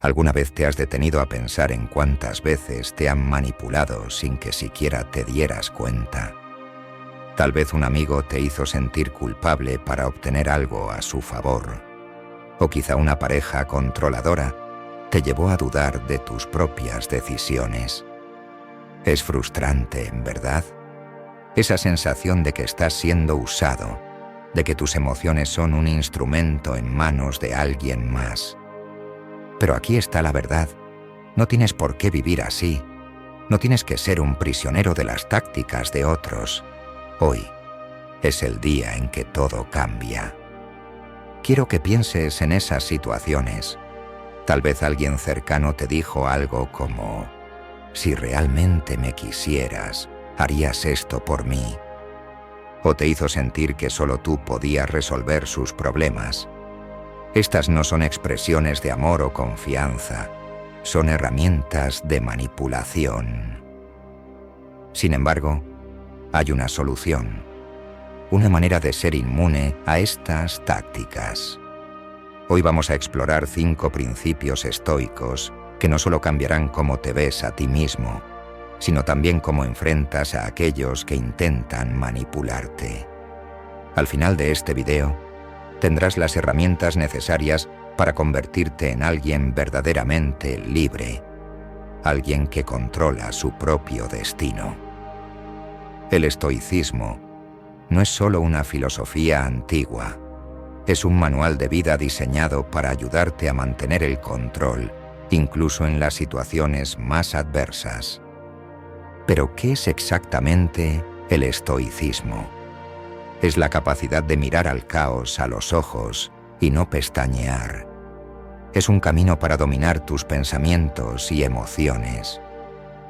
¿Alguna vez te has detenido a pensar en cuántas veces te han manipulado sin que siquiera te dieras cuenta? Tal vez un amigo te hizo sentir culpable para obtener algo a su favor. O quizá una pareja controladora te llevó a dudar de tus propias decisiones. Es frustrante, ¿verdad? Esa sensación de que estás siendo usado, de que tus emociones son un instrumento en manos de alguien más. Pero aquí está la verdad. No tienes por qué vivir así. No tienes que ser un prisionero de las tácticas de otros. Hoy es el día en que todo cambia. Quiero que pienses en esas situaciones. Tal vez alguien cercano te dijo algo como: si realmente me quisieras, harías esto por mí. O te hizo sentir que solo tú podías resolver sus problemas. Estas no son expresiones de amor o confianza, son herramientas de manipulación. Sin embargo, hay una solución, una manera de ser inmune a estas tácticas. Hoy vamos a explorar 5 principios estoicos que no solo cambiarán cómo te ves a ti mismo, sino también cómo enfrentas a aquellos que intentan manipularte. Al final de este video, tendrás las herramientas necesarias para convertirte en alguien verdaderamente libre, alguien que controla su propio destino. El estoicismo no es solo una filosofía antigua, es un manual de vida diseñado para ayudarte a mantener el control, incluso en las situaciones más adversas. Pero, ¿qué es exactamente el estoicismo? Es la capacidad de mirar al caos a los ojos y no pestañear. Es un camino para dominar tus pensamientos y emociones,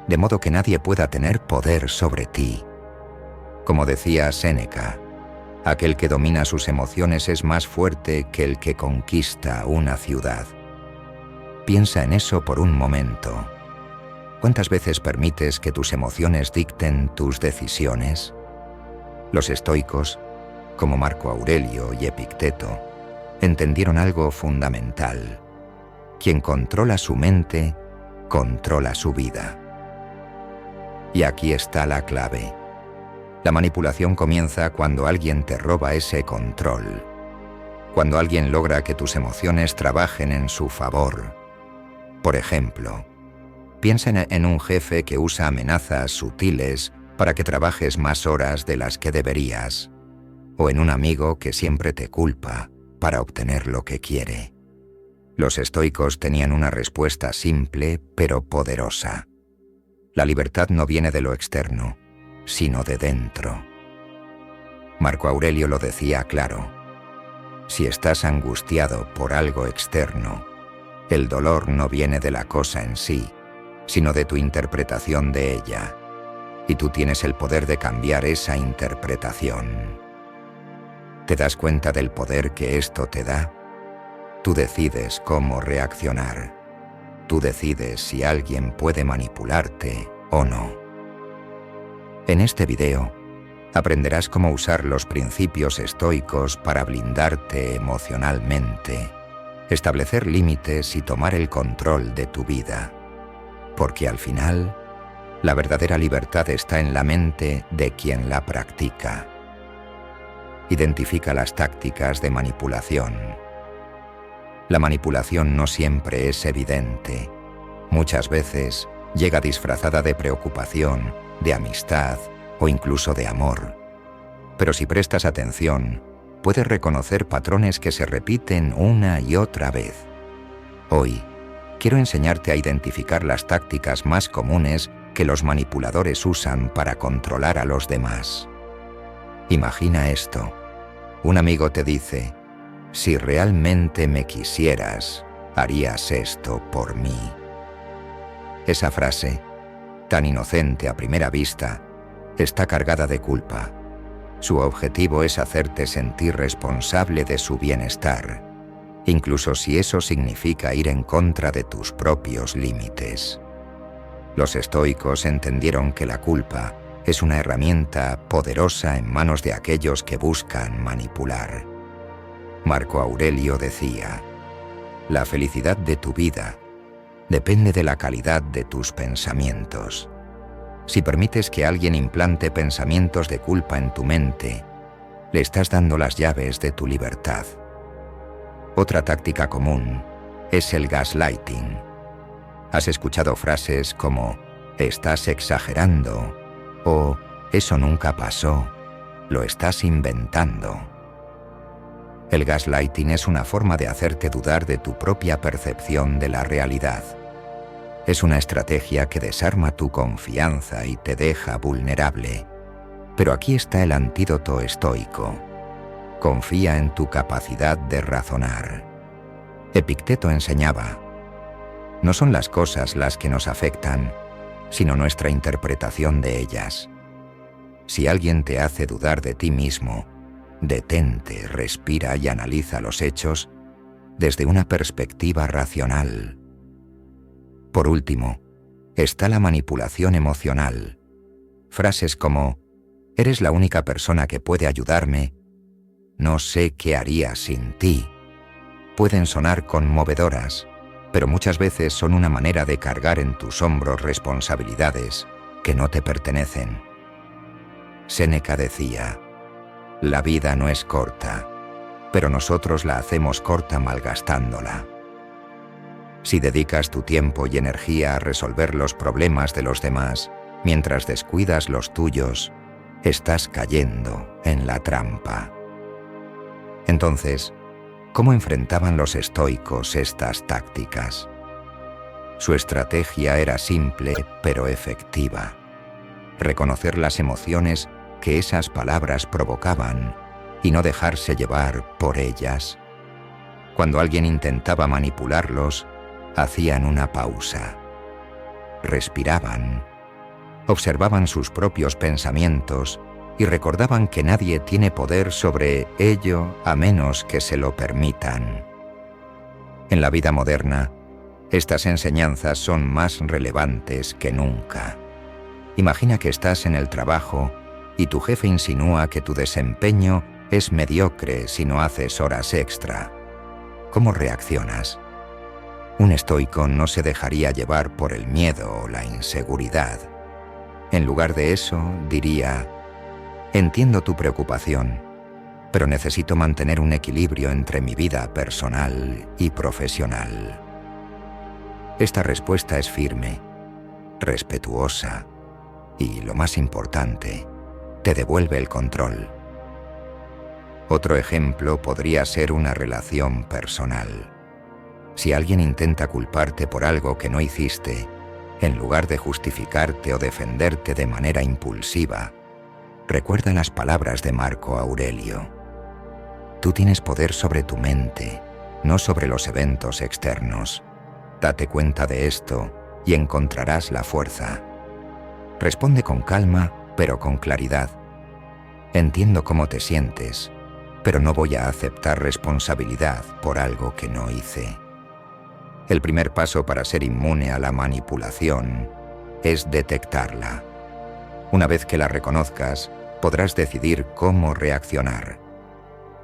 de modo que nadie pueda tener poder sobre ti. Como decía Séneca, aquel que domina sus emociones es más fuerte que el que conquista una ciudad. Piensa en eso por un momento. ¿Cuántas veces permites que tus emociones dicten tus decisiones? Los estoicos, como Marco Aurelio y Epicteto, entendieron algo fundamental. Quien controla su mente, controla su vida. Y aquí está la clave. La manipulación comienza cuando alguien te roba ese control, cuando alguien logra que tus emociones trabajen en su favor. Por ejemplo, piensa en un jefe que usa amenazas sutiles para que trabajes más horas de las que deberías, o en un amigo que siempre te culpa para obtener lo que quiere. Los estoicos tenían una respuesta simple pero poderosa. La libertad no viene de lo externo, sino de dentro. Marco Aurelio lo decía claro: si estás angustiado por algo externo, el dolor no viene de la cosa en sí, sino de tu interpretación de ella, y tú tienes el poder de cambiar esa interpretación. ¿Te das cuenta del poder que esto te da? Tú decides cómo reaccionar. Tú decides si alguien puede manipularte o no. En este video, aprenderás cómo usar los principios estoicos para blindarte emocionalmente, establecer límites y tomar el control de tu vida. Porque al final, la verdadera libertad está en la mente de quien la practica. Identifica las tácticas de manipulación. La manipulación no siempre es evidente. Muchas veces llega disfrazada de preocupación, de amistad o incluso de amor. Pero si prestas atención, puedes reconocer patrones que se repiten una y otra vez. Hoy, quiero enseñarte a identificar las tácticas más comunes que los manipuladores usan para controlar a los demás. Imagina esto. Un amigo te dice: si realmente me quisieras, harías esto por mí. Esa frase, tan inocente a primera vista, está cargada de culpa. Su objetivo es hacerte sentir responsable de su bienestar, incluso si eso significa ir en contra de tus propios límites. Los estoicos entendieron que la culpa es una herramienta poderosa en manos de aquellos que buscan manipular. Marco Aurelio decía: la felicidad de tu vida depende de la calidad de tus pensamientos. Si permites que alguien implante pensamientos de culpa en tu mente, le estás dando las llaves de tu libertad. Otra táctica común es el gaslighting. ¿Has escuchado frases como «estás exagerando» o «eso nunca pasó», «lo estás inventando»? El gaslighting es una forma de hacerte dudar de tu propia percepción de la realidad. Es una estrategia que desarma tu confianza y te deja vulnerable. Pero aquí está el antídoto estoico. Confía en tu capacidad de razonar. Epicteto enseñaba: no son las cosas las que nos afectan, sino nuestra interpretación de ellas. Si alguien te hace dudar de ti mismo, detente, respira y analiza los hechos desde una perspectiva racional. Por último, está la manipulación emocional. Frases como «eres la única persona que puede ayudarme», «no sé qué haría sin ti», pueden sonar conmovedoras, pero muchas veces son una manera de cargar en tus hombros responsabilidades que no te pertenecen. Séneca decía: «La vida no es corta, pero nosotros la hacemos corta malgastándola». Si dedicas tu tiempo y energía a resolver los problemas de los demás, mientras descuidas los tuyos, estás cayendo en la trampa. Entonces, ¿cómo enfrentaban los estoicos estas tácticas? Su estrategia era simple pero efectiva. Reconocer las emociones que esas palabras provocaban y no dejarse llevar por ellas. Cuando alguien intentaba manipularlos, hacían una pausa. Respiraban, observaban sus propios pensamientos y recordaban que nadie tiene poder sobre ello a menos que se lo permitan. En la vida moderna, estas enseñanzas son más relevantes que nunca. Imagina que estás en el trabajo y tu jefe insinúa que tu desempeño es mediocre si no haces horas extra. ¿Cómo reaccionas? Un estoico no se dejaría llevar por el miedo o la inseguridad. En lugar de eso, diría: entiendo tu preocupación, pero necesito mantener un equilibrio entre mi vida personal y profesional. Esta respuesta es firme, respetuosa y, lo más importante, te devuelve el control. Otro ejemplo podría ser una relación personal. Si alguien intenta culparte por algo que no hiciste, en lugar de justificarte o defenderte de manera impulsiva, recuerda las palabras de Marco Aurelio. Tú tienes poder sobre tu mente, no sobre los eventos externos. Date cuenta de esto y encontrarás la fuerza. Responde con calma, pero con claridad. Entiendo cómo te sientes, pero no voy a aceptar responsabilidad por algo que no hice. El primer paso para ser inmune a la manipulación es detectarla. Una vez que la reconozcas, podrás decidir cómo reaccionar.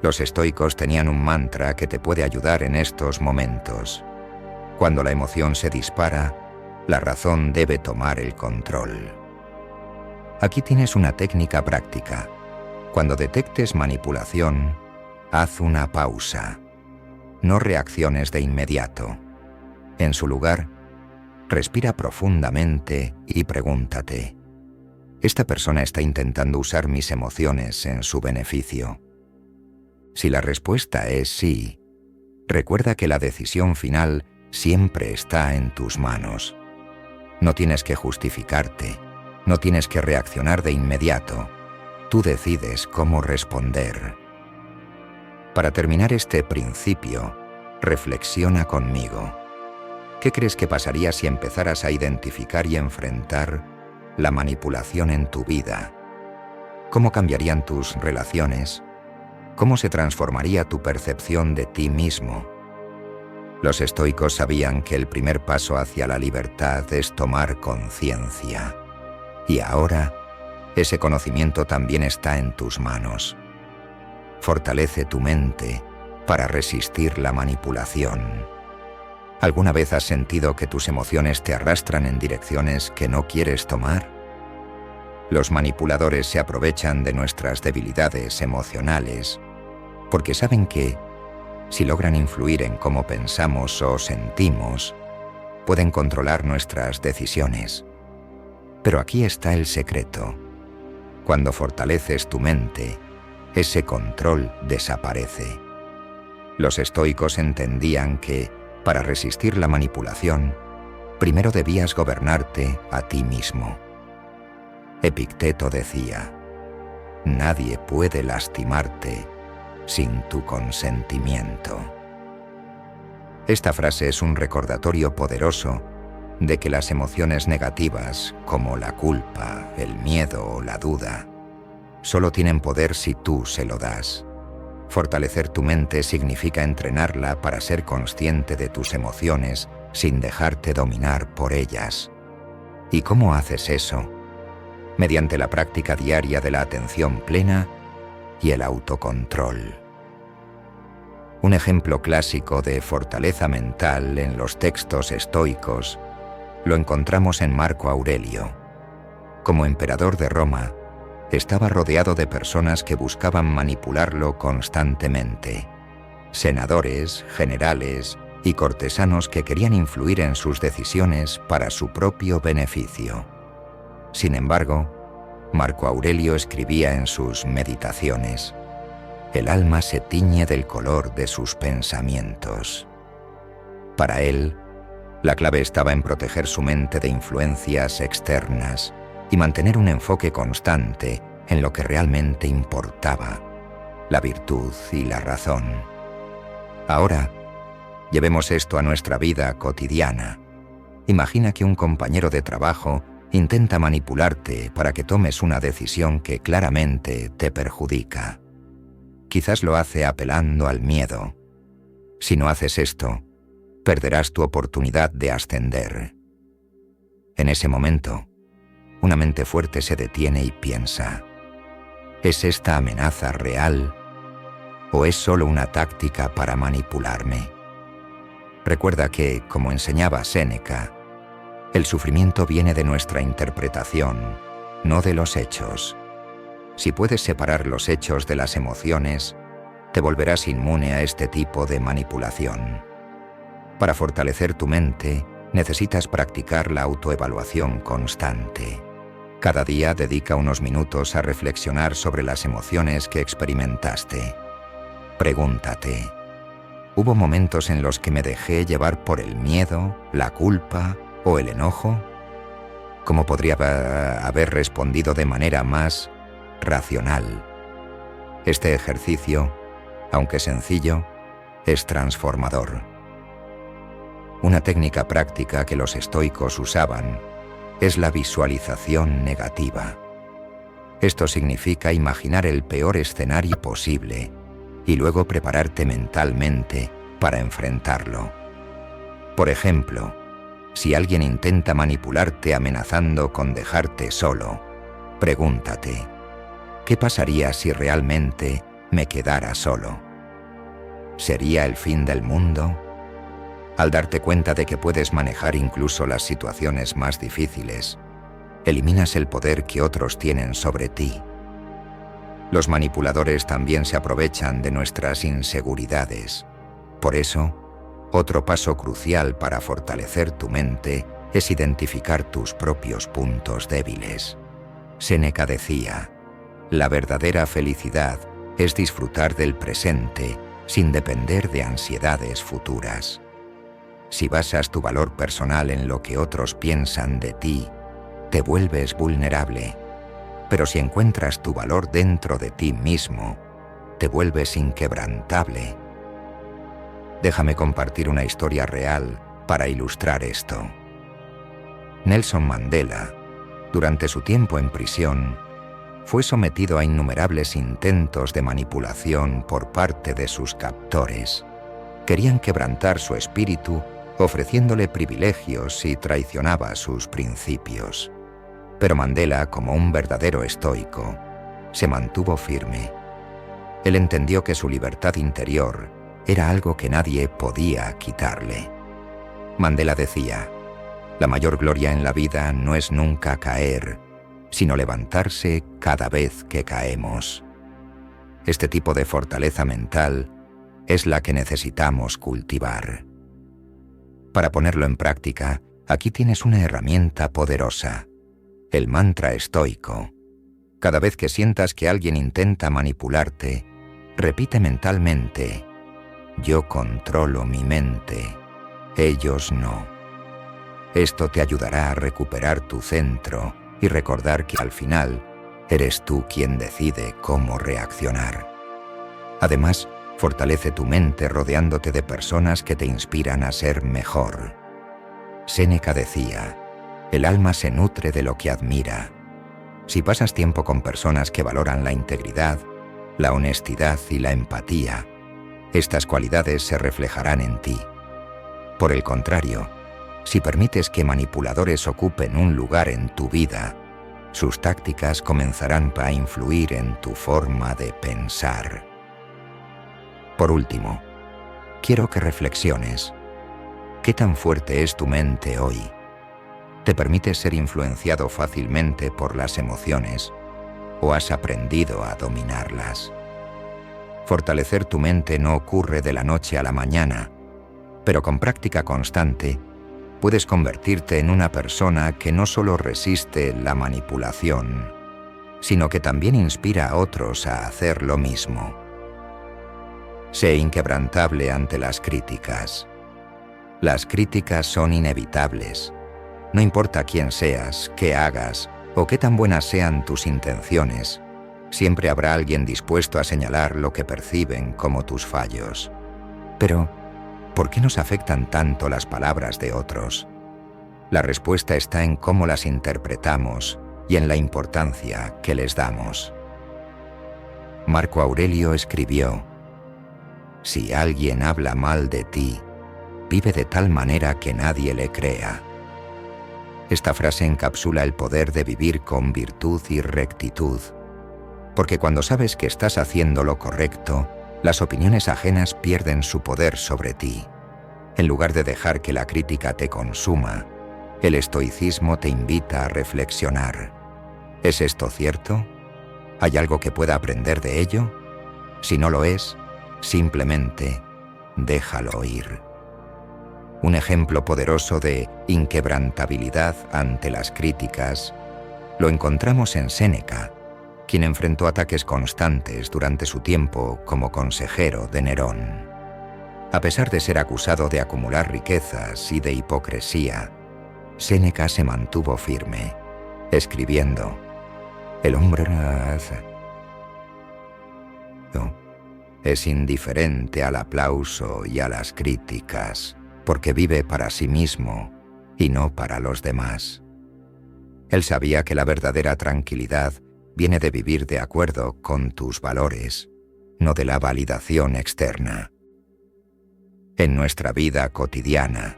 Los estoicos tenían un mantra que te puede ayudar en estos momentos. Cuando la emoción se dispara, la razón debe tomar el control. Aquí tienes una técnica práctica. Cuando detectes manipulación, haz una pausa. No reacciones de inmediato. En su lugar, respira profundamente y pregúntate: ¿esta persona está intentando usar mis emociones en su beneficio? Si la respuesta es sí, recuerda que la decisión final siempre está en tus manos. No tienes que justificarte, no tienes que reaccionar de inmediato. Tú decides cómo responder. Para terminar este principio, reflexiona conmigo. ¿Qué crees que pasaría si empezaras a identificar y enfrentar la manipulación en tu vida? ¿Cómo cambiarían tus relaciones? ¿Cómo se transformaría tu percepción de ti mismo? Los estoicos sabían que el primer paso hacia la libertad es tomar conciencia. Y ahora, ese conocimiento también está en tus manos. Fortalece tu mente para resistir la manipulación. ¿Alguna vez has sentido que tus emociones te arrastran en direcciones que no quieres tomar? Los manipuladores se aprovechan de nuestras debilidades emocionales porque saben que, si logran influir en cómo pensamos o sentimos, pueden controlar nuestras decisiones. Pero aquí está el secreto. Cuando fortaleces tu mente, ese control desaparece. Los estoicos entendían que, para resistir la manipulación, primero debías gobernarte a ti mismo. Epicteto decía: nadie puede lastimarte sin tu consentimiento. Esta frase es un recordatorio poderoso de que las emociones negativas, como la culpa, el miedo o la duda, solo tienen poder si tú se lo das. Fortalecer tu mente significa entrenarla para ser consciente de tus emociones sin dejarte dominar por ellas. ¿Y cómo haces eso? Mediante la práctica diaria de la atención plena y el autocontrol. Un ejemplo clásico de fortaleza mental en los textos estoicos lo encontramos en Marco Aurelio. Como emperador de Roma, estaba rodeado de personas que buscaban manipularlo constantemente. Senadores, generales y cortesanos que querían influir en sus decisiones para su propio beneficio. Sin embargo, Marco Aurelio escribía en sus Meditaciones: el alma se tiñe del color de sus pensamientos. Para él, la clave estaba en proteger su mente de influencias externas y mantener un enfoque constante en lo que realmente importaba, la virtud y la razón. Ahora, llevemos esto a nuestra vida cotidiana. Imagina que un compañero de trabajo intenta manipularte para que tomes una decisión que claramente te perjudica. Quizás lo hace apelando al miedo. Si no haces esto, perderás tu oportunidad de ascender. En ese momento, una mente fuerte se detiene y piensa: ¿es esta amenaza real o es solo una táctica para manipularme? Recuerda que, como enseñaba Séneca, el sufrimiento viene de nuestra interpretación, no de los hechos. Si puedes separar los hechos de las emociones, te volverás inmune a este tipo de manipulación. Para fortalecer tu mente, necesitas practicar la autoevaluación constante. Cada día dedica unos minutos a reflexionar sobre las emociones que experimentaste. Pregúntate: ¿hubo momentos en los que me dejé llevar por el miedo, la culpa o el enojo? ¿Cómo podría haber respondido de manera más racional? Este ejercicio, aunque sencillo, es transformador. Una técnica práctica que los estoicos usaban es la visualización negativa. Esto significa imaginar el peor escenario posible y luego prepararte mentalmente para enfrentarlo. Por ejemplo, si alguien intenta manipularte amenazando con dejarte solo, pregúntate: ¿qué pasaría si realmente me quedara solo? ¿Sería el fin del mundo? Al darte cuenta de que puedes manejar incluso las situaciones más difíciles, eliminas el poder que otros tienen sobre ti. Los manipuladores también se aprovechan de nuestras inseguridades. Por eso, otro paso crucial para fortalecer tu mente es identificar tus propios puntos débiles. Séneca decía: la verdadera felicidad es disfrutar del presente sin depender de ansiedades futuras. Si basas tu valor personal en lo que otros piensan de ti, te vuelves vulnerable. Pero si encuentras tu valor dentro de ti mismo, te vuelves inquebrantable. Déjame compartir una historia real para ilustrar esto. Nelson Mandela, durante su tiempo en prisión, fue sometido a innumerables intentos de manipulación por parte de sus captores. Querían quebrantar su espíritu ofreciéndole privilegios y traicionaba sus principios. Pero Mandela, como un verdadero estoico, se mantuvo firme. Él entendió que su libertad interior era algo que nadie podía quitarle. Mandela decía, la mayor gloria en la vida no es nunca caer, sino levantarse cada vez que caemos. Este tipo de fortaleza mental es la que necesitamos cultivar. Para ponerlo en práctica, aquí tienes una herramienta poderosa, el mantra estoico. Cada vez que sientas que alguien intenta manipularte, repite mentalmente, yo controlo mi mente, ellos no. Esto te ayudará a recuperar tu centro y recordar que al final eres tú quien decide cómo reaccionar. Además, fortalece tu mente rodeándote de personas que te inspiran a ser mejor. Séneca decía, el alma se nutre de lo que admira. Si pasas tiempo con personas que valoran la integridad, la honestidad y la empatía, estas cualidades se reflejarán en ti. Por el contrario, si permites que manipuladores ocupen un lugar en tu vida, sus tácticas comenzarán a influir en tu forma de pensar. Por último, quiero que reflexiones. ¿Qué tan fuerte es tu mente hoy? ¿Te permites ser influenciado fácilmente por las emociones o has aprendido a dominarlas? Fortalecer tu mente no ocurre de la noche a la mañana, pero con práctica constante puedes convertirte en una persona que no solo resiste la manipulación, sino que también inspira a otros a hacer lo mismo. Sé inquebrantable ante las críticas. Las críticas son inevitables. No importa quién seas, qué hagas o qué tan buenas sean tus intenciones, siempre habrá alguien dispuesto a señalar lo que perciben como tus fallos. Pero, ¿por qué nos afectan tanto las palabras de otros? La respuesta está en cómo las interpretamos y en la importancia que les damos. Marco Aurelio escribió, si alguien habla mal de ti, vive de tal manera que nadie le crea. Esta frase encapsula el poder de vivir con virtud y rectitud, porque cuando sabes que estás haciendo lo correcto, las opiniones ajenas pierden su poder sobre ti. En lugar de dejar que la crítica te consuma, el estoicismo te invita a reflexionar. ¿Es esto cierto? ¿Hay algo que pueda aprender de ello? Si no lo es, simplemente déjalo ir. Un ejemplo poderoso de inquebrantabilidad ante las críticas lo encontramos en Séneca, quien enfrentó ataques constantes durante su tiempo como consejero de Nerón. A pesar de ser acusado de acumular riquezas y de hipocresía, Séneca se mantuvo firme, escribiendo, el hombre es indiferente al aplauso y a las críticas, porque vive para sí mismo y no para los demás. Él sabía que la verdadera tranquilidad viene de vivir de acuerdo con tus valores, no de la validación externa. En nuestra vida cotidiana,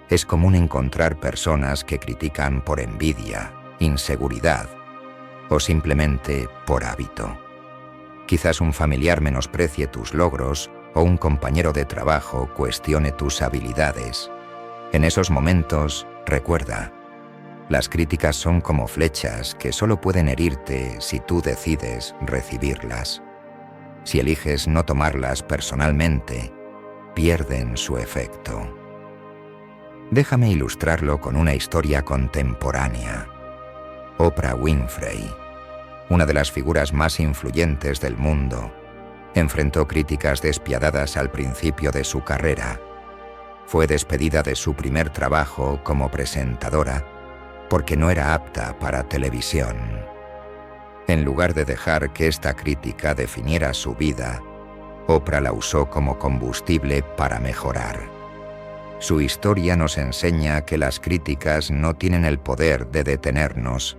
es común encontrar personas que critican por envidia, inseguridad o simplemente por hábito. Quizás un familiar menosprecie tus logros o un compañero de trabajo cuestione tus habilidades. En esos momentos, recuerda, las críticas son como flechas que solo pueden herirte si tú decides recibirlas. Si eliges no tomarlas personalmente, pierden su efecto. Déjame ilustrarlo con una historia contemporánea. Oprah Winfrey, una de las figuras más influyentes del mundo, enfrentó críticas despiadadas al principio de su carrera. Fue despedida de su primer trabajo como presentadora porque no era apta para televisión. En lugar de dejar que esta crítica definiera su vida, Oprah la usó como combustible para mejorar. Su historia nos enseña que las críticas no tienen el poder de detenernos,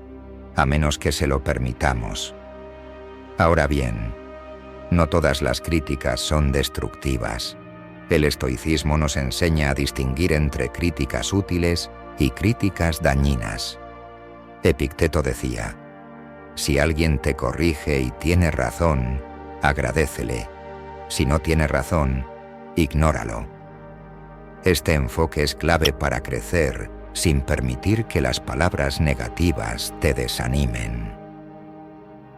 a menos que se lo permitamos. Ahora bien, no todas las críticas son destructivas. El estoicismo nos enseña a distinguir entre críticas útiles y críticas dañinas. Epicteto decía, si alguien te corrige y tiene razón, agradécele. Si no tiene razón, ignóralo. Este enfoque es clave para crecer sin permitir que las palabras negativas te desanimen.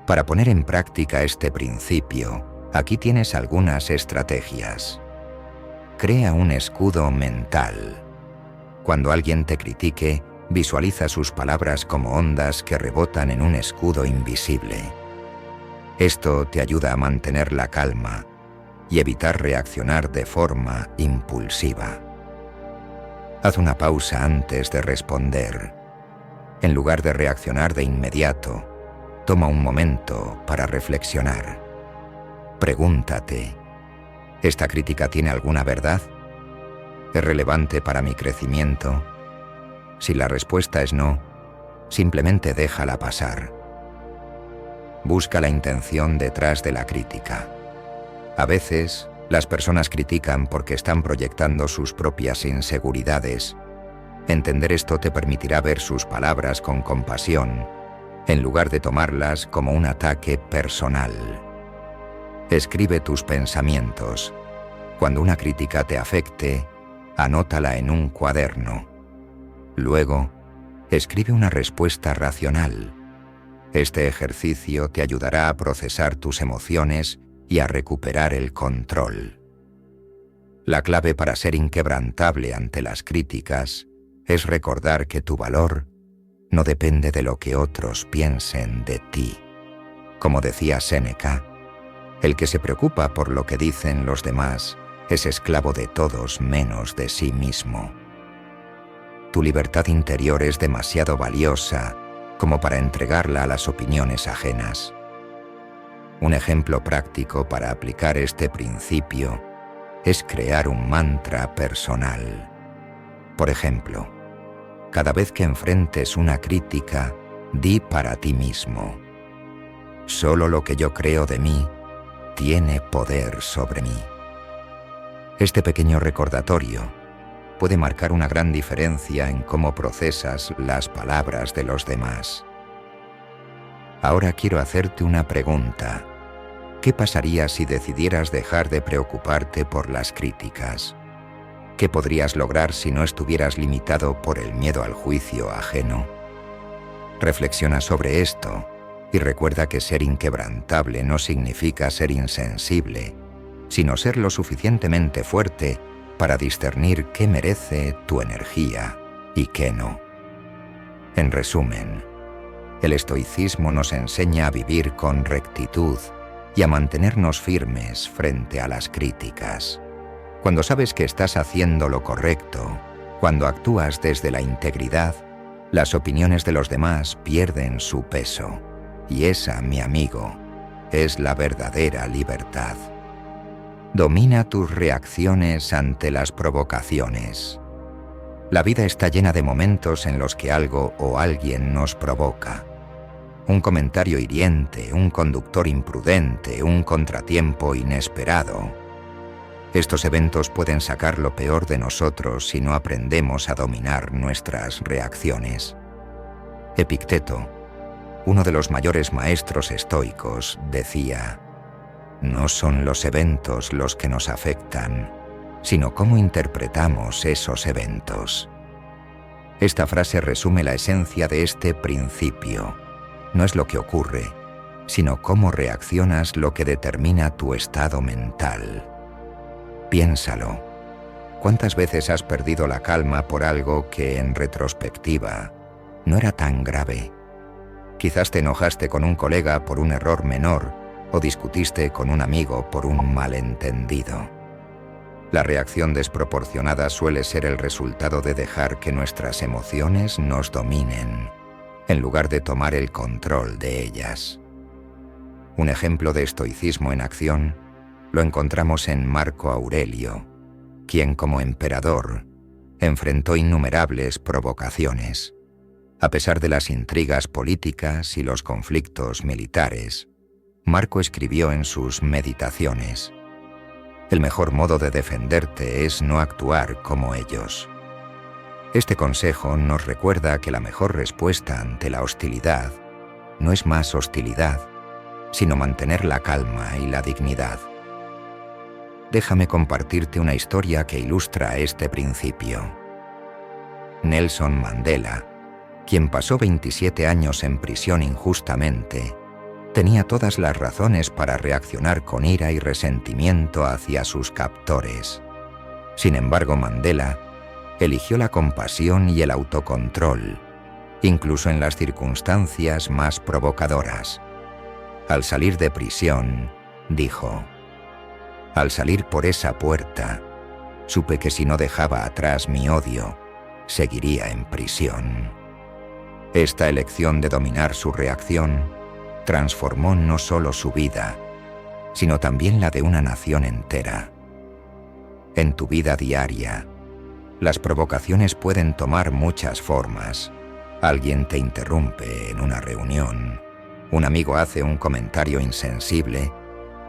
Para poner en práctica este principio, aquí tienes algunas estrategias. Crea un escudo mental. Cuando alguien te critique, visualiza sus palabras como ondas que rebotan en un escudo invisible. Esto te ayuda a mantener la calma y evitar reaccionar de forma impulsiva. Haz una pausa antes de responder. En lugar de reaccionar de inmediato, toma un momento para reflexionar. Pregúntate, ¿esta crítica tiene alguna verdad? ¿Es relevante para mi crecimiento? Si la respuesta es no, simplemente déjala pasar. Busca la intención detrás de la crítica. A veces, las personas critican porque están proyectando sus propias inseguridades. Entender esto te permitirá ver sus palabras con compasión, en lugar de tomarlas como un ataque personal. Escribe tus pensamientos. Cuando una crítica te afecte, anótala en un cuaderno. Luego, escribe una respuesta racional. Este ejercicio te ayudará a procesar tus emociones y a recuperar el control. La clave para ser inquebrantable ante las críticas es recordar que tu valor no depende de lo que otros piensen de ti. Como decía Séneca, el que se preocupa por lo que dicen los demás es esclavo de todos menos de sí mismo. Tu libertad interior es demasiado valiosa como para entregarla a las opiniones ajenas. Un ejemplo práctico para aplicar este principio es crear un mantra personal. Por ejemplo, cada vez que enfrentes una crítica, di para ti mismo: solo lo que yo creo de mí tiene poder sobre mí. Este pequeño recordatorio puede marcar una gran diferencia en cómo procesas las palabras de los demás. Ahora quiero hacerte una pregunta. ¿Qué pasaría si decidieras dejar de preocuparte por las críticas? ¿Qué podrías lograr si no estuvieras limitado por el miedo al juicio ajeno? Reflexiona sobre esto y recuerda que ser inquebrantable no significa ser insensible, sino ser lo suficientemente fuerte para discernir qué merece tu energía y qué no. En resumen, el estoicismo nos enseña a vivir con rectitud y a mantenernos firmes frente a las críticas. Cuando sabes que estás haciendo lo correcto, cuando actúas desde la integridad, las opiniones de los demás pierden su peso. Y esa, mi amigo, es la verdadera libertad. Domina tus reacciones ante las provocaciones. La vida está llena de momentos en los que algo o alguien nos provoca. Un comentario hiriente, un conductor imprudente, un contratiempo inesperado. Estos eventos pueden sacar lo peor de nosotros si no aprendemos a dominar nuestras reacciones. Epicteto, uno de los mayores maestros estoicos, decía: no son los eventos los que nos afectan, sino cómo interpretamos esos eventos. Esta frase resume la esencia de este principio. No es lo que ocurre, sino cómo reaccionas lo que determina tu estado mental. Piénsalo. ¿Cuántas veces has perdido la calma por algo que, en retrospectiva, no era tan grave? Quizás te enojaste con un colega por un error menor o discutiste con un amigo por un malentendido. La reacción desproporcionada suele ser el resultado de dejar que nuestras emociones nos dominen, en lugar de tomar el control de ellas. Un ejemplo de estoicismo en acción lo encontramos en Marco Aurelio, quien como emperador enfrentó innumerables provocaciones. A pesar de las intrigas políticas y los conflictos militares, Marco escribió en sus Meditaciones: el mejor modo de defenderte es no actuar como ellos. Este consejo nos recuerda que la mejor respuesta ante la hostilidad no es más hostilidad, sino mantener la calma y la dignidad. déjame compartirte una historia que ilustra este principio. Nelson Mandela, quien pasó 27 años en prisión injustamente, tenía todas las razones para reaccionar con ira y resentimiento hacia sus captores. Sin embargo, Mandela eligió la compasión y el autocontrol, incluso en las circunstancias más provocadoras. Al salir de prisión, dijo: «Al salir por esa puerta, supe que si no dejaba atrás mi odio, seguiría en prisión». Esta elección de dominar su reacción transformó no solo su vida, sino también la de una nación entera. En tu vida diaria, las provocaciones pueden tomar muchas formas. Alguien te interrumpe en una reunión, un amigo hace un comentario insensible,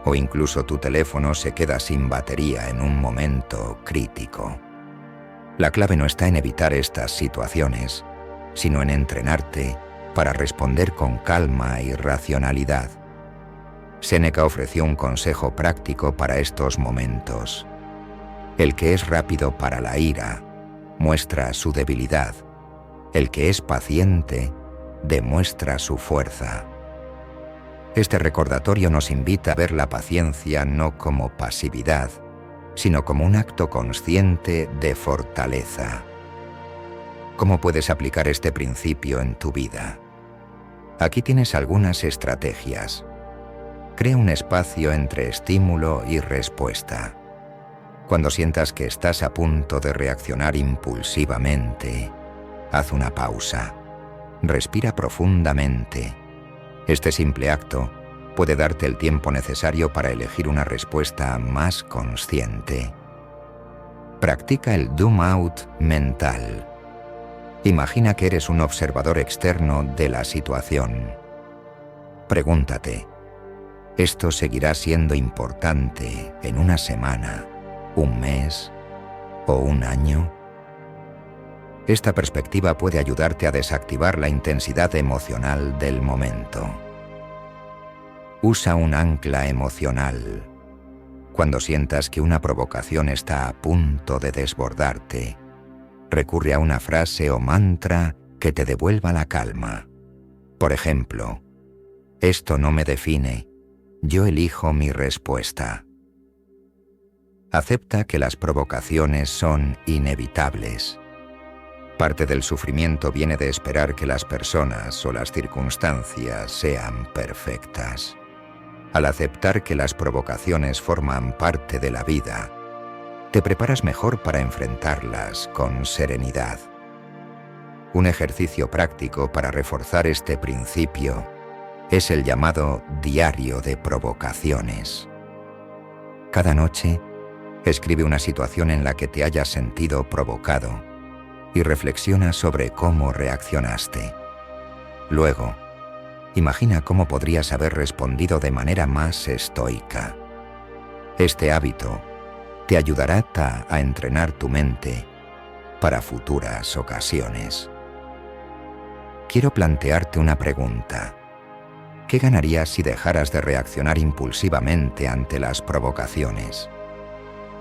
o incluso tu teléfono se queda sin batería en un momento crítico. La clave no está en evitar estas situaciones, sino en entrenarte para responder con calma y racionalidad. Séneca ofreció un consejo práctico para estos momentos. El que es rápido para la ira muestra su debilidad. El que es paciente demuestra su fuerza. Este recordatorio nos invita a ver la paciencia no como pasividad, sino como un acto consciente de fortaleza. ¿Cómo puedes aplicar este principio en tu vida? Aquí tienes algunas estrategias. Crea un espacio entre estímulo y respuesta. Cuando sientas que estás a punto de reaccionar impulsivamente, haz una pausa. Respira profundamente. Este simple acto puede darte el tiempo necesario para elegir una respuesta más consciente. Practica el zoom out mental. Imagina que eres un observador externo de la situación. Pregúntate: ¿esto seguirá siendo importante en una semana, un mes o un año? Esta perspectiva puede ayudarte a desactivar la intensidad emocional del momento. Usa un ancla emocional. Cuando sientas que una provocación está a punto de desbordarte, recurre a una frase o mantra que te devuelva la calma. Por ejemplo: «Esto no me define, yo elijo mi respuesta». Acepta que las provocaciones son inevitables. Parte del sufrimiento viene de esperar que las personas o las circunstancias sean perfectas. Al aceptar que las provocaciones forman parte de la vida, te preparas mejor para enfrentarlas con serenidad. Un ejercicio práctico para reforzar este principio es el llamado diario de provocaciones. Cada noche, escribe una situación en la que te hayas sentido provocado y reflexiona sobre cómo reaccionaste. Luego, imagina cómo podrías haber respondido de manera más estoica. Este hábito te ayudará a entrenar tu mente para futuras ocasiones. Quiero plantearte una pregunta. ¿Qué ganarías si dejaras de reaccionar impulsivamente ante las provocaciones?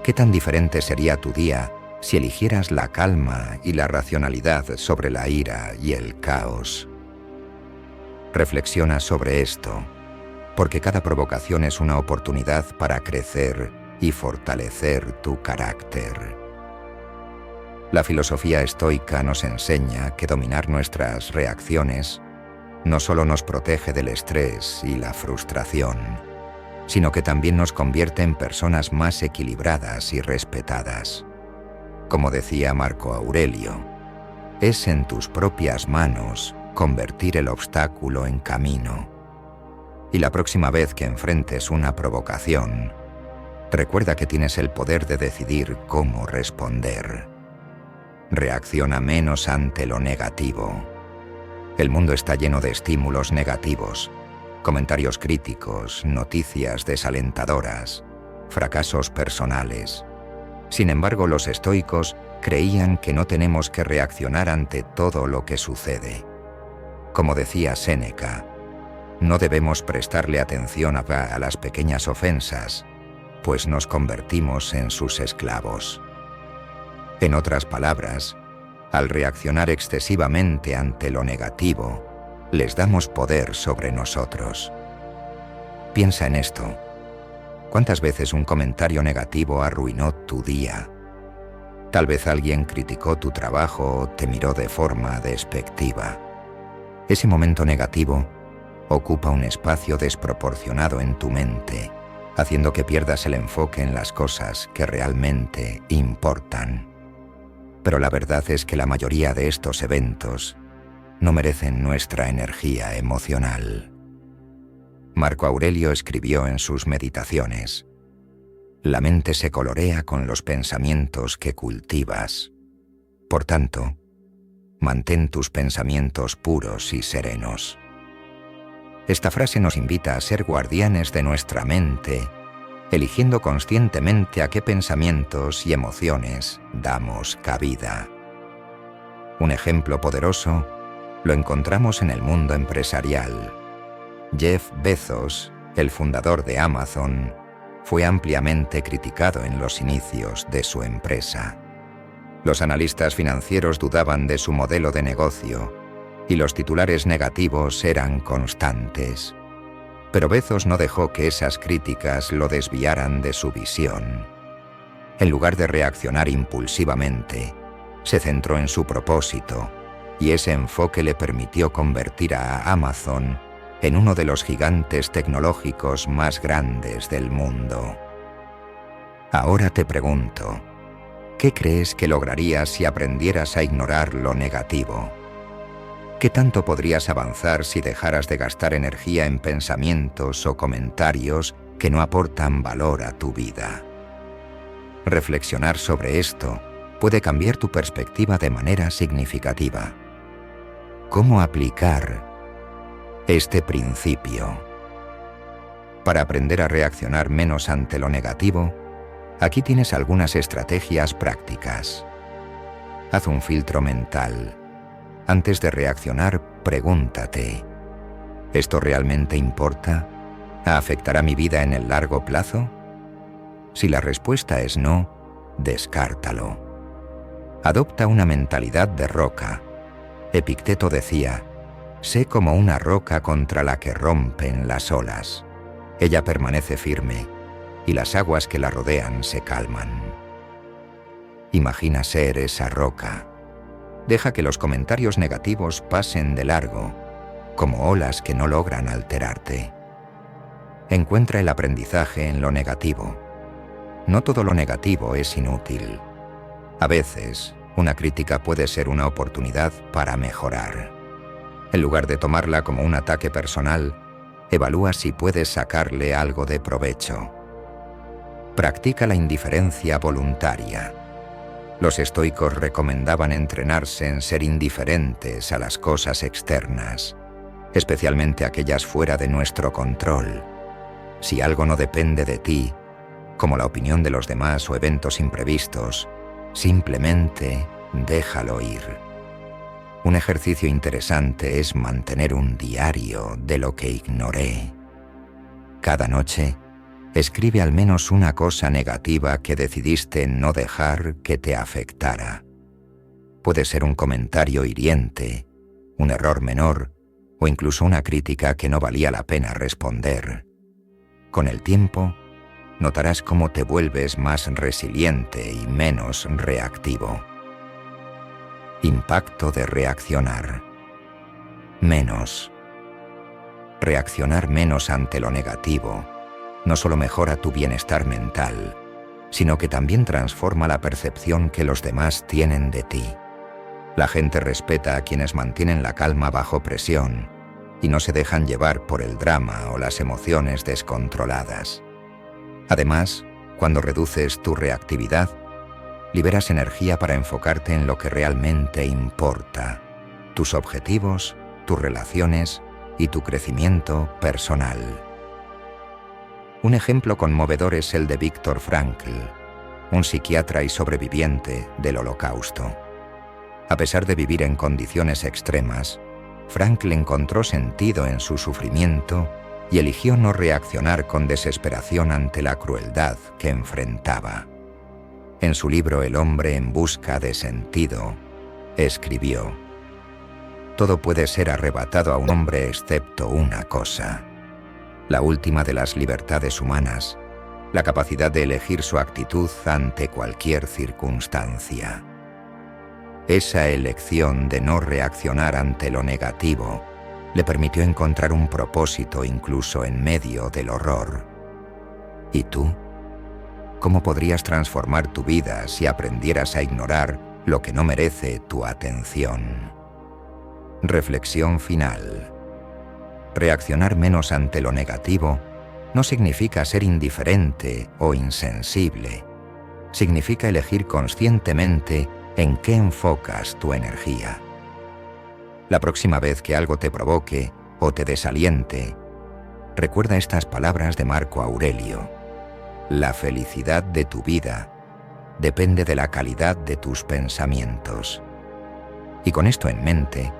¿Qué tan diferente sería tu día si eligieras la calma y la racionalidad sobre la ira y el caos? Reflexiona sobre esto, porque cada provocación es una oportunidad para crecer y fortalecer tu carácter. La filosofía estoica nos enseña que dominar nuestras reacciones no solo nos protege del estrés y la frustración, sino que también nos convierte en personas más equilibradas y respetadas. Como decía Marco Aurelio, es en tus propias manos convertir el obstáculo en camino. Y la próxima vez que enfrentes una provocación, recuerda que tienes el poder de decidir cómo responder. Reacciona menos ante lo negativo. El mundo está lleno de estímulos negativos, comentarios críticos, noticias desalentadoras, fracasos personales. Sin embargo, los estoicos creían que no tenemos que reaccionar ante todo lo que sucede. Como decía Séneca, no debemos prestarle atención a las pequeñas ofensas, pues nos convertimos en sus esclavos. En otras palabras, al reaccionar excesivamente ante lo negativo, les damos poder sobre nosotros. Piensa en esto. ¿Cuántas veces un comentario negativo arruinó tu día? Tal vez alguien criticó tu trabajo o te miró de forma despectiva. Ese momento negativo ocupa un espacio desproporcionado en tu mente, haciendo que pierdas el enfoque en las cosas que realmente importan. Pero la verdad es que la mayoría de estos eventos no merecen nuestra energía emocional. Marco Aurelio escribió en sus Meditaciones: «La mente se colorea con los pensamientos que cultivas. Por tanto, mantén tus pensamientos puros y serenos». Esta frase nos invita a ser guardianes de nuestra mente, eligiendo conscientemente a qué pensamientos y emociones damos cabida. Un ejemplo poderoso lo encontramos en el mundo empresarial. Jeff Bezos, el fundador de Amazon, fue ampliamente criticado en los inicios de su empresa. Los analistas financieros dudaban de su modelo de negocio y los titulares negativos eran constantes. Pero Bezos no dejó que esas críticas lo desviaran de su visión. En lugar de reaccionar impulsivamente, se centró en su propósito, y ese enfoque le permitió convertir a Amazon en uno de los gigantes tecnológicos más grandes del mundo. Ahora te pregunto, ¿qué crees que lograrías si aprendieras a ignorar lo negativo? ¿Qué tanto podrías avanzar si dejaras de gastar energía en pensamientos o comentarios que no aportan valor a tu vida? Reflexionar sobre esto puede cambiar tu perspectiva de manera significativa. ¿Cómo aplicar este principio? Para aprender a reaccionar menos ante lo negativo, aquí tienes algunas estrategias prácticas. Haz un filtro mental. Antes de reaccionar, pregúntate: ¿esto realmente importa? ¿Afectará mi vida en el largo plazo? Si la respuesta es no, descártalo. Adopta una mentalidad de roca. Epicteto decía: «Sé como una roca contra la que rompen las olas. Ella permanece firme, y las aguas que la rodean se calman». Imagina ser esa roca. Deja que los comentarios negativos pasen de largo, como olas que no logran alterarte. Encuentra el aprendizaje en lo negativo. No todo lo negativo es inútil. A veces, una crítica puede ser una oportunidad para mejorar. En lugar de tomarla como un ataque personal, evalúa si puedes sacarle algo de provecho. Practica la indiferencia voluntaria. Los estoicos recomendaban entrenarse en ser indiferentes a las cosas externas, especialmente aquellas fuera de nuestro control. Si algo no depende de ti, como la opinión de los demás o eventos imprevistos, simplemente déjalo ir. Un ejercicio interesante es mantener un diario de lo que ignoré. Cada noche, escribe al menos una cosa negativa que decidiste no dejar que te afectara. Puede ser un comentario hiriente, un error menor o incluso una crítica que no valía la pena responder. Con el tiempo, notarás cómo te vuelves más resiliente y menos reactivo. Impacto de reaccionar. Menos. Reaccionar menos ante lo negativo no solo mejora tu bienestar mental, sino que también transforma la percepción que los demás tienen de ti. La gente respeta a quienes mantienen la calma bajo presión y no se dejan llevar por el drama o las emociones descontroladas. Además, cuando reduces tu reactividad, liberas energía para enfocarte en lo que realmente importa: tus objetivos, tus relaciones y tu crecimiento personal. Un ejemplo conmovedor es el de Viktor Frankl, un psiquiatra y sobreviviente del Holocausto. A pesar de vivir en condiciones extremas, Frankl encontró sentido en su sufrimiento y eligió no reaccionar con desesperación ante la crueldad que enfrentaba. En su libro El hombre en busca de sentido, escribió: «Todo puede ser arrebatado a un hombre excepto una cosa, la última de las libertades humanas, la capacidad de elegir su actitud ante cualquier circunstancia. Esa elección de no reaccionar ante lo negativo le permitió encontrar un propósito incluso en medio del horror. ¿Y tú? ¿Cómo podrías transformar tu vida si aprendieras a ignorar lo que no merece tu atención?» Reflexión final. Reaccionar menos ante lo negativo no significa ser indiferente o insensible. Significa elegir conscientemente en qué enfocas tu energía. La próxima vez que algo te provoque o te desaliente, recuerda estas palabras de Marco Aurelio: «La felicidad de tu vida depende de la calidad de tus pensamientos». Y con esto en mente,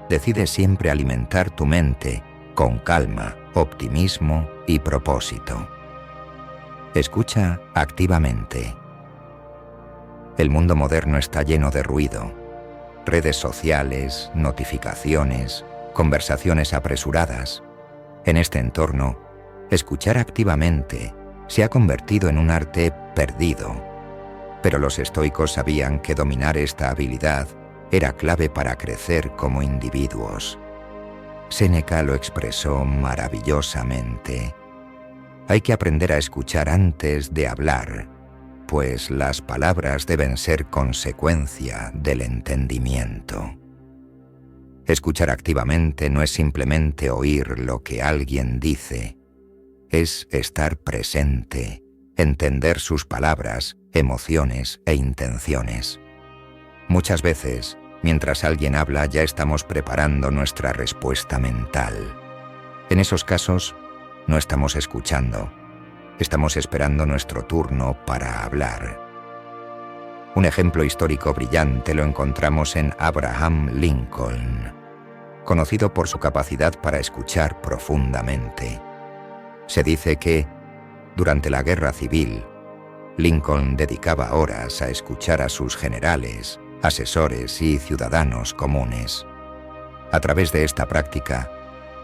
decide siempre alimentar tu mente con calma, optimismo y propósito. Escucha activamente. El mundo moderno está lleno de ruido. Redes sociales, notificaciones, conversaciones apresuradas. En este entorno, escuchar activamente se ha convertido en un arte perdido. Pero los estoicos sabían que dominar esta habilidad era clave para crecer como individuos. Séneca lo expresó maravillosamente: «Hay que aprender a escuchar antes de hablar, pues las palabras deben ser consecuencia del entendimiento». Escuchar activamente no es simplemente oír lo que alguien dice, es estar presente, entender sus palabras, emociones e intenciones. Muchas veces, mientras alguien habla, ya estamos preparando nuestra respuesta mental. En esos casos, no estamos escuchando, estamos esperando nuestro turno para hablar. Un ejemplo histórico brillante lo encontramos en Abraham Lincoln, conocido por su capacidad para escuchar profundamente. Se dice que, durante la Guerra Civil, Lincoln dedicaba horas a escuchar a sus generales, asesores y ciudadanos comunes. A través de esta práctica,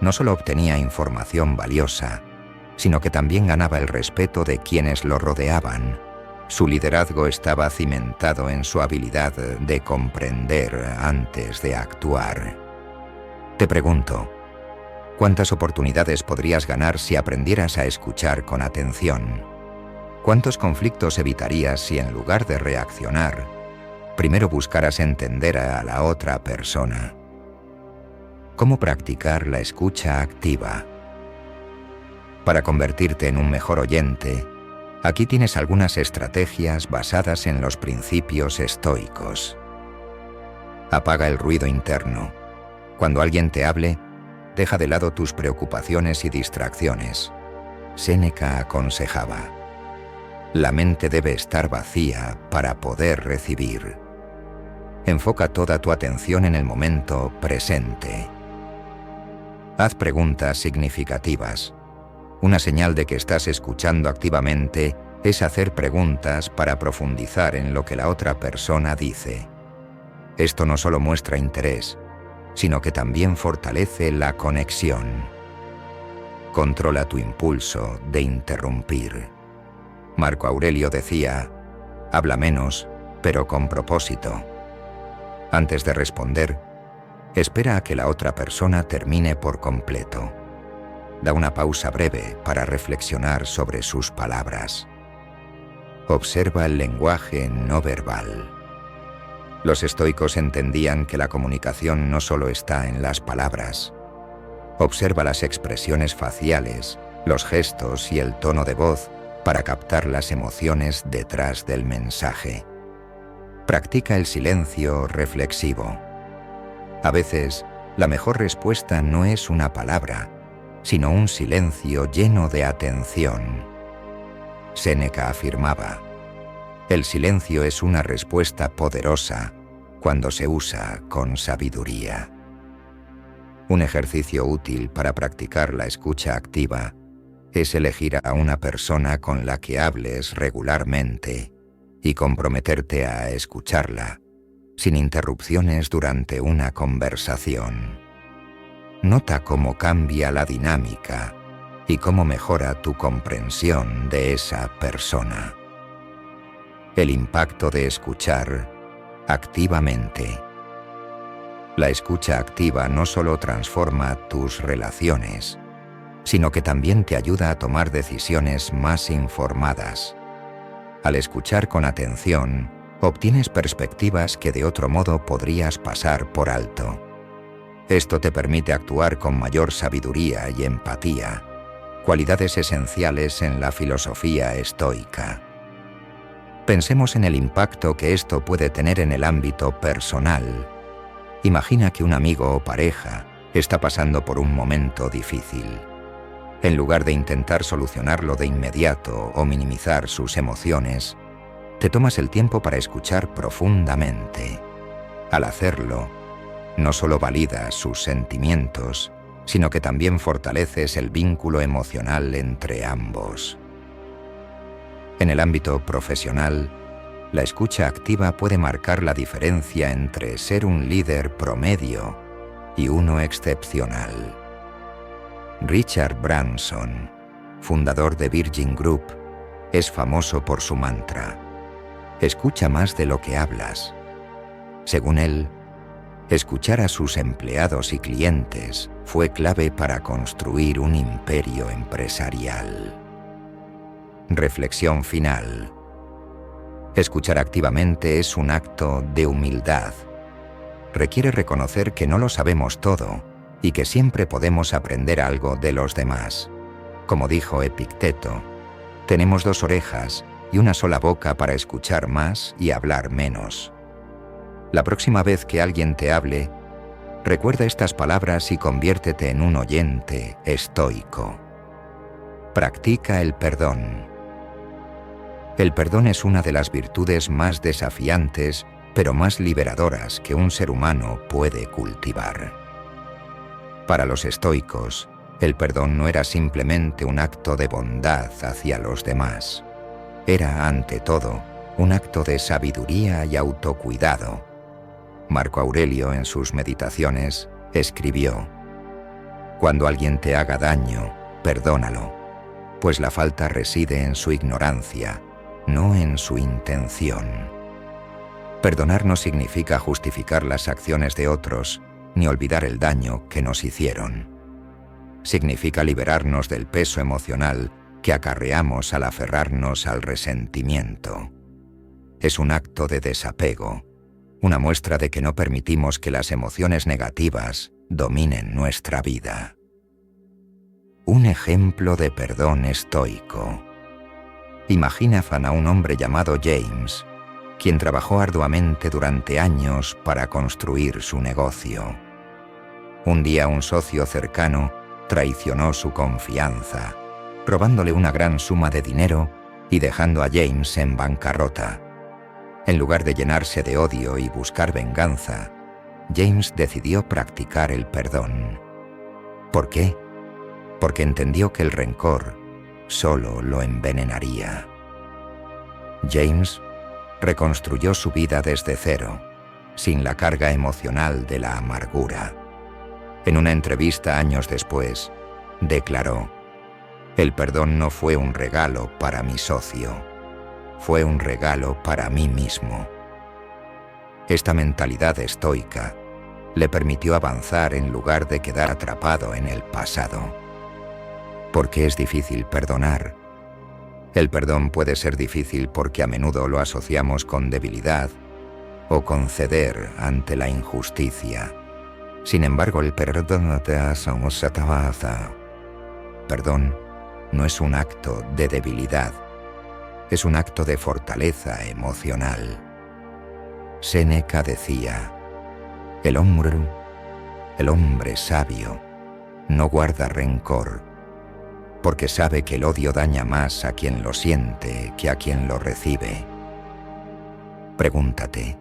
no solo obtenía información valiosa, sino que también ganaba el respeto de quienes lo rodeaban. Su liderazgo estaba cimentado en su habilidad de comprender antes de actuar. Te pregunto, ¿cuántas oportunidades podrías ganar si aprendieras a escuchar con atención? ¿Cuántos conflictos evitarías si en lugar de reaccionar, primero buscaras entender a la otra persona? ¿Cómo practicar la escucha activa? Para convertirte en un mejor oyente, aquí tienes algunas estrategias basadas en los principios estoicos. Apaga el ruido interno. Cuando alguien te hable, deja de lado tus preocupaciones y distracciones. Séneca aconsejaba: la mente debe estar vacía para poder recibir. Enfoca toda tu atención en el momento presente. Haz preguntas significativas. Una señal de que estás escuchando activamente es hacer preguntas para profundizar en lo que la otra persona dice. Esto no solo muestra interés, sino que también fortalece la conexión. Controla tu impulso de interrumpir. Marco Aurelio decía: habla menos, pero con propósito. Antes de responder, espera a que la otra persona termine por completo. Da una pausa breve para reflexionar sobre sus palabras. Observa el lenguaje no verbal. Los estoicos entendían que la comunicación no solo está en las palabras. Observa las expresiones faciales, los gestos y el tono de voz para captar las emociones detrás del mensaje. Practica el silencio reflexivo. A veces, la mejor respuesta no es una palabra, sino un silencio lleno de atención. Séneca afirmaba: el silencio es una respuesta poderosa cuando se usa con sabiduría. Un ejercicio útil para practicar la escucha activa es elegir a una persona con la que hables regularmente y comprometerte a escucharla, sin interrupciones durante una conversación. Nota cómo cambia la dinámica y cómo mejora tu comprensión de esa persona. El impacto de escuchar activamente. La escucha activa no solo transforma tus relaciones, sino que también te ayuda a tomar decisiones más informadas. Al escuchar con atención, obtienes perspectivas que de otro modo podrías pasar por alto. Esto te permite actuar con mayor sabiduría y empatía, cualidades esenciales en la filosofía estoica. Pensemos en el impacto que esto puede tener en el ámbito personal. Imagina que un amigo o pareja está pasando por un momento difícil. En lugar de intentar solucionarlo de inmediato o minimizar sus emociones, te tomas el tiempo para escuchar profundamente. Al hacerlo, no solo validas sus sentimientos, sino que también fortaleces el vínculo emocional entre ambos. En el ámbito profesional, la escucha activa puede marcar la diferencia entre ser un líder promedio y uno excepcional. Richard Branson, fundador de Virgin Group, es famoso por su mantra: escucha más de lo que hablas. Según él, escuchar a sus empleados y clientes fue clave para construir un imperio empresarial. Reflexión final. Escuchar activamente es un acto de humildad. Requiere reconocer que no lo sabemos todo y que siempre podemos aprender algo de los demás. Como dijo Epicteto, tenemos 2 orejas y una sola boca para escuchar más y hablar menos. La próxima vez que alguien te hable, recuerda estas palabras y conviértete en un oyente estoico. Practica el perdón. El perdón es una de las virtudes más desafiantes, pero más liberadoras que un ser humano puede cultivar. Para los estoicos, el perdón no era simplemente un acto de bondad hacia los demás. Era, ante todo, un acto de sabiduría y autocuidado. Marco Aurelio, en sus Meditaciones, escribió: «Cuando alguien te haga daño, perdónalo, pues la falta reside en su ignorancia, no en su intención». Perdonar no significa justificar las acciones de otros, ni olvidar el daño que nos hicieron. Significa liberarnos del peso emocional que acarreamos al aferrarnos al resentimiento. Es un acto de desapego, una muestra de que no permitimos que las emociones negativas dominen nuestra vida. Un ejemplo de perdón estoico. Imagina a un hombre llamado James, quien trabajó arduamente durante años para construir su negocio. Un día un socio cercano traicionó su confianza, robándole una gran suma de dinero y dejando a James en bancarrota. En lugar de llenarse de odio y buscar venganza, James decidió practicar el perdón. ¿Por qué? Porque entendió que el rencor solo lo envenenaría. James reconstruyó su vida desde cero, sin la carga emocional de la amargura. En una entrevista años después, declaró: «El perdón no fue un regalo para mi socio, fue un regalo para mí mismo». Esta mentalidad estoica le permitió avanzar en lugar de quedar atrapado en el pasado. ¿Por qué es difícil perdonar? El perdón puede ser difícil porque a menudo lo asociamos con debilidad o con ceder ante la injusticia. Sin embargo, el perdón no es un acto de debilidad, es un acto de fortaleza emocional. Séneca decía: el hombre sabio no guarda rencor, porque sabe que el odio daña más a quien lo siente que a quien lo recibe. Pregúntate,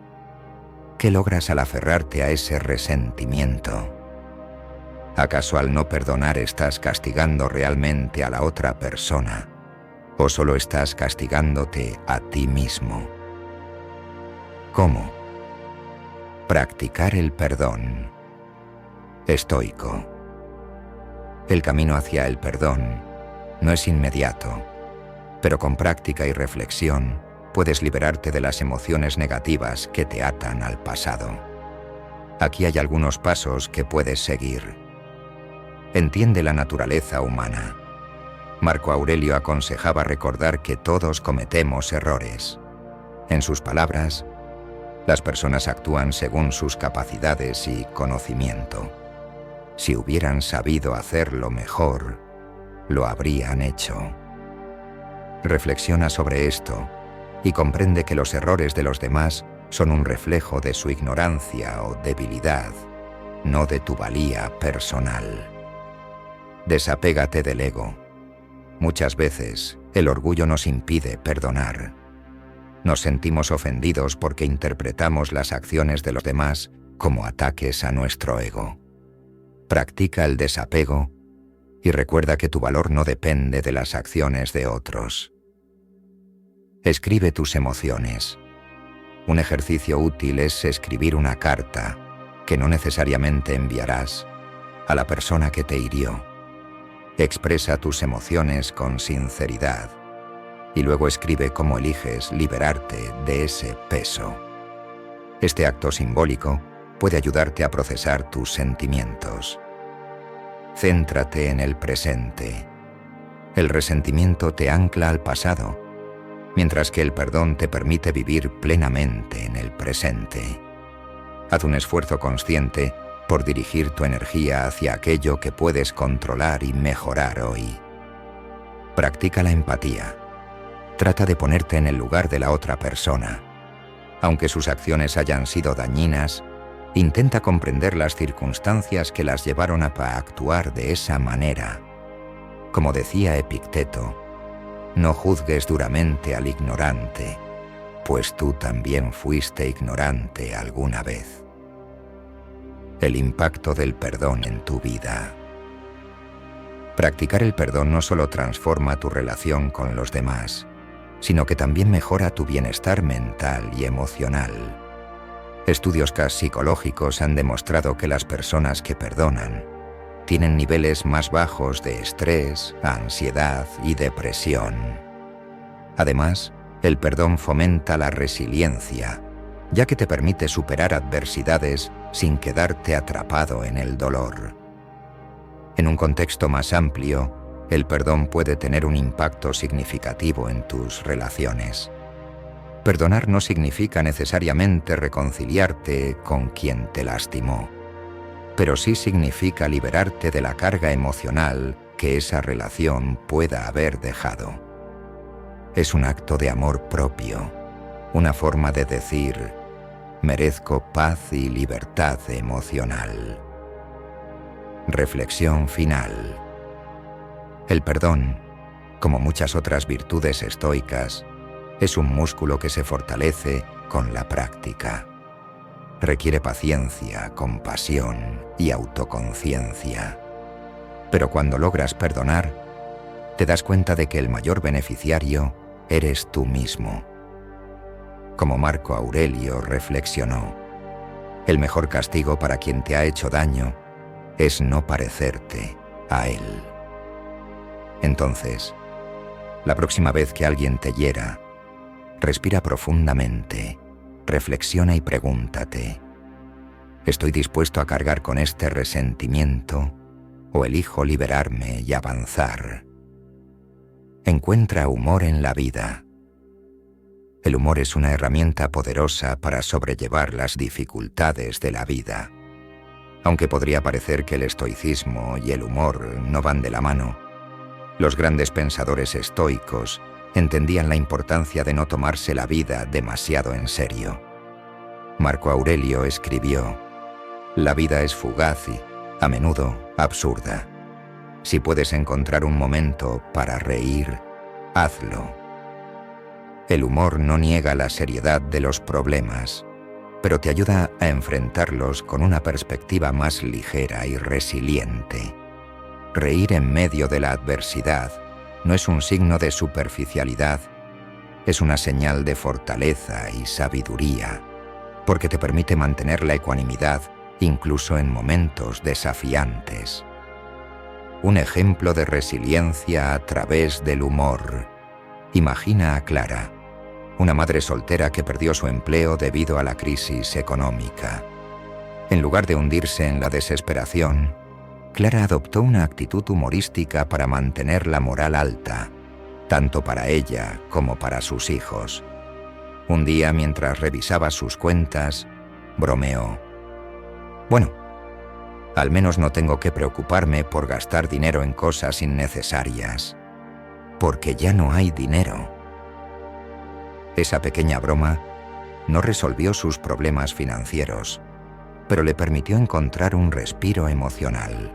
¿qué logras al aferrarte a ese resentimiento? ¿Acaso al no perdonar estás castigando realmente a la otra persona? ¿O solo estás castigándote a ti mismo? ¿Cómo? Practicar el perdón. Estoico. El camino hacia el perdón no es inmediato, pero con práctica y reflexión puedes liberarte de las emociones negativas que te atan al pasado. Aquí hay algunos pasos que puedes seguir. Entiende la naturaleza humana. Marco Aurelio aconsejaba recordar que todos cometemos errores. En sus palabras, las personas actúan según sus capacidades y conocimiento. Si hubieran sabido hacerlo mejor, lo habrían hecho. Reflexiona sobre esto y comprende que los errores de los demás son un reflejo de su ignorancia o debilidad, no de tu valía personal. Desapégate del ego. Muchas veces, el orgullo nos impide perdonar. Nos sentimos ofendidos porque interpretamos las acciones de los demás como ataques a nuestro ego. Practica el desapego y recuerda que tu valor no depende de las acciones de otros. Escribe tus emociones. Un ejercicio útil es escribir una carta, que no necesariamente enviarás, a la persona que te hirió. Expresa tus emociones con sinceridad y luego escribe cómo eliges liberarte de ese peso. Este acto simbólico puede ayudarte a procesar tus sentimientos. Céntrate en el presente. El resentimiento te ancla al pasado, mientras que el perdón te permite vivir plenamente en el presente. Haz un esfuerzo consciente por dirigir tu energía hacia aquello que puedes controlar y mejorar hoy. Practica la empatía. Trata de ponerte en el lugar de la otra persona. Aunque sus acciones hayan sido dañinas, intenta comprender las circunstancias que las llevaron a actuar de esa manera. Como decía Epicteto, no juzgues duramente al ignorante, pues tú también fuiste ignorante alguna vez. El impacto del perdón en tu vida. Practicar el perdón no solo transforma tu relación con los demás, sino que también mejora tu bienestar mental y emocional. Estudios psicológicos han demostrado que las personas que perdonan tienen niveles más bajos de estrés, ansiedad y depresión. Además, el perdón fomenta la resiliencia, ya que te permite superar adversidades sin quedarte atrapado en el dolor. En un contexto más amplio, el perdón puede tener un impacto significativo en tus relaciones. Perdonar no significa necesariamente reconciliarte con quien te lastimó, pero sí significa liberarte de la carga emocional que esa relación pueda haber dejado. Es un acto de amor propio, una forma de decir: merezco paz y libertad emocional. Reflexión final. El perdón, como muchas otras virtudes estoicas, es un músculo que se fortalece con la práctica. Requiere paciencia, compasión y autoconciencia. Pero cuando logras perdonar, te das cuenta de que el mayor beneficiario eres tú mismo. Como Marco Aurelio reflexionó, el mejor castigo para quien te ha hecho daño es no parecerte a él. Entonces, la próxima vez que alguien te hiera, respira profundamente, reflexiona y pregúntate: ¿estoy dispuesto a cargar con este resentimiento o elijo liberarme y avanzar? Encuentra humor en la vida. El humor es una herramienta poderosa para sobrellevar las dificultades de la vida. Aunque podría parecer que el estoicismo y el humor no van de la mano, los grandes pensadores estoicos entendían la importancia de no tomarse la vida demasiado en serio. Marco Aurelio escribió: la vida es fugaz y, a menudo, absurda. Si puedes encontrar un momento para reír, hazlo. El humor no niega la seriedad de los problemas, pero te ayuda a enfrentarlos con una perspectiva más ligera y resiliente. Reír en medio de la adversidad no es un signo de superficialidad, es una señal de fortaleza y sabiduría, porque te permite mantener la ecuanimidad incluso en momentos desafiantes. Un ejemplo de resiliencia a través del humor. Imagina a Clara, una madre soltera que perdió su empleo debido a la crisis económica. En lugar de hundirse en la desesperación, Clara adoptó una actitud humorística para mantener la moral alta, tanto para ella como para sus hijos. Un día, mientras revisaba sus cuentas, bromeó: «Bueno, al menos no tengo que preocuparme por gastar dinero en cosas innecesarias, porque ya no hay dinero». Esa pequeña broma no resolvió sus problemas financieros, pero le permitió encontrar un respiro emocional.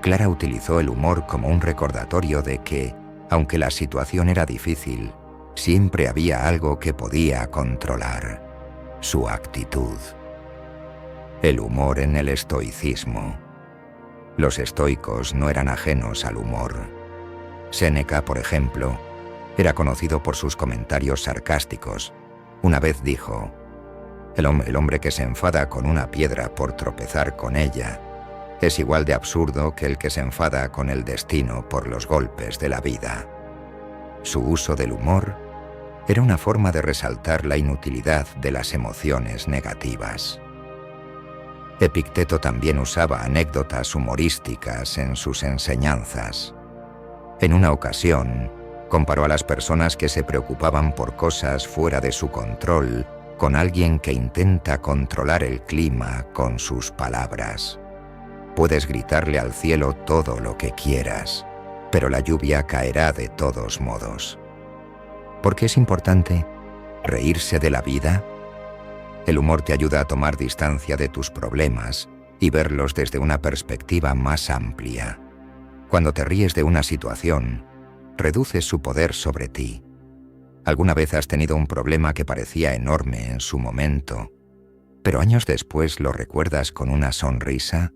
Clara utilizó el humor como un recordatorio de que, aunque la situación era difícil, siempre había algo que podía controlar: su actitud. El humor en el estoicismo. Los estoicos no eran ajenos al humor. Séneca, por ejemplo, era conocido por sus comentarios sarcásticos. Una vez dijo: el hombre que se enfada con una piedra por tropezar con ella es igual de absurdo que el que se enfada con el destino por los golpes de la vida. Su uso del humor era una forma de resaltar la inutilidad de las emociones negativas. Epicteto también usaba anécdotas humorísticas en sus enseñanzas. En una ocasión, comparó a las personas que se preocupaban por cosas fuera de su control con alguien que intenta controlar el clima con sus palabras. Puedes gritarle al cielo todo lo que quieras, pero la lluvia caerá de todos modos. ¿Por qué es importante reírse de la vida? El humor te ayuda a tomar distancia de tus problemas y verlos desde una perspectiva más amplia. Cuando te ríes de una situación, reduces su poder sobre ti. ¿Alguna vez has tenido un problema que parecía enorme en su momento, pero años después lo recuerdas con una sonrisa?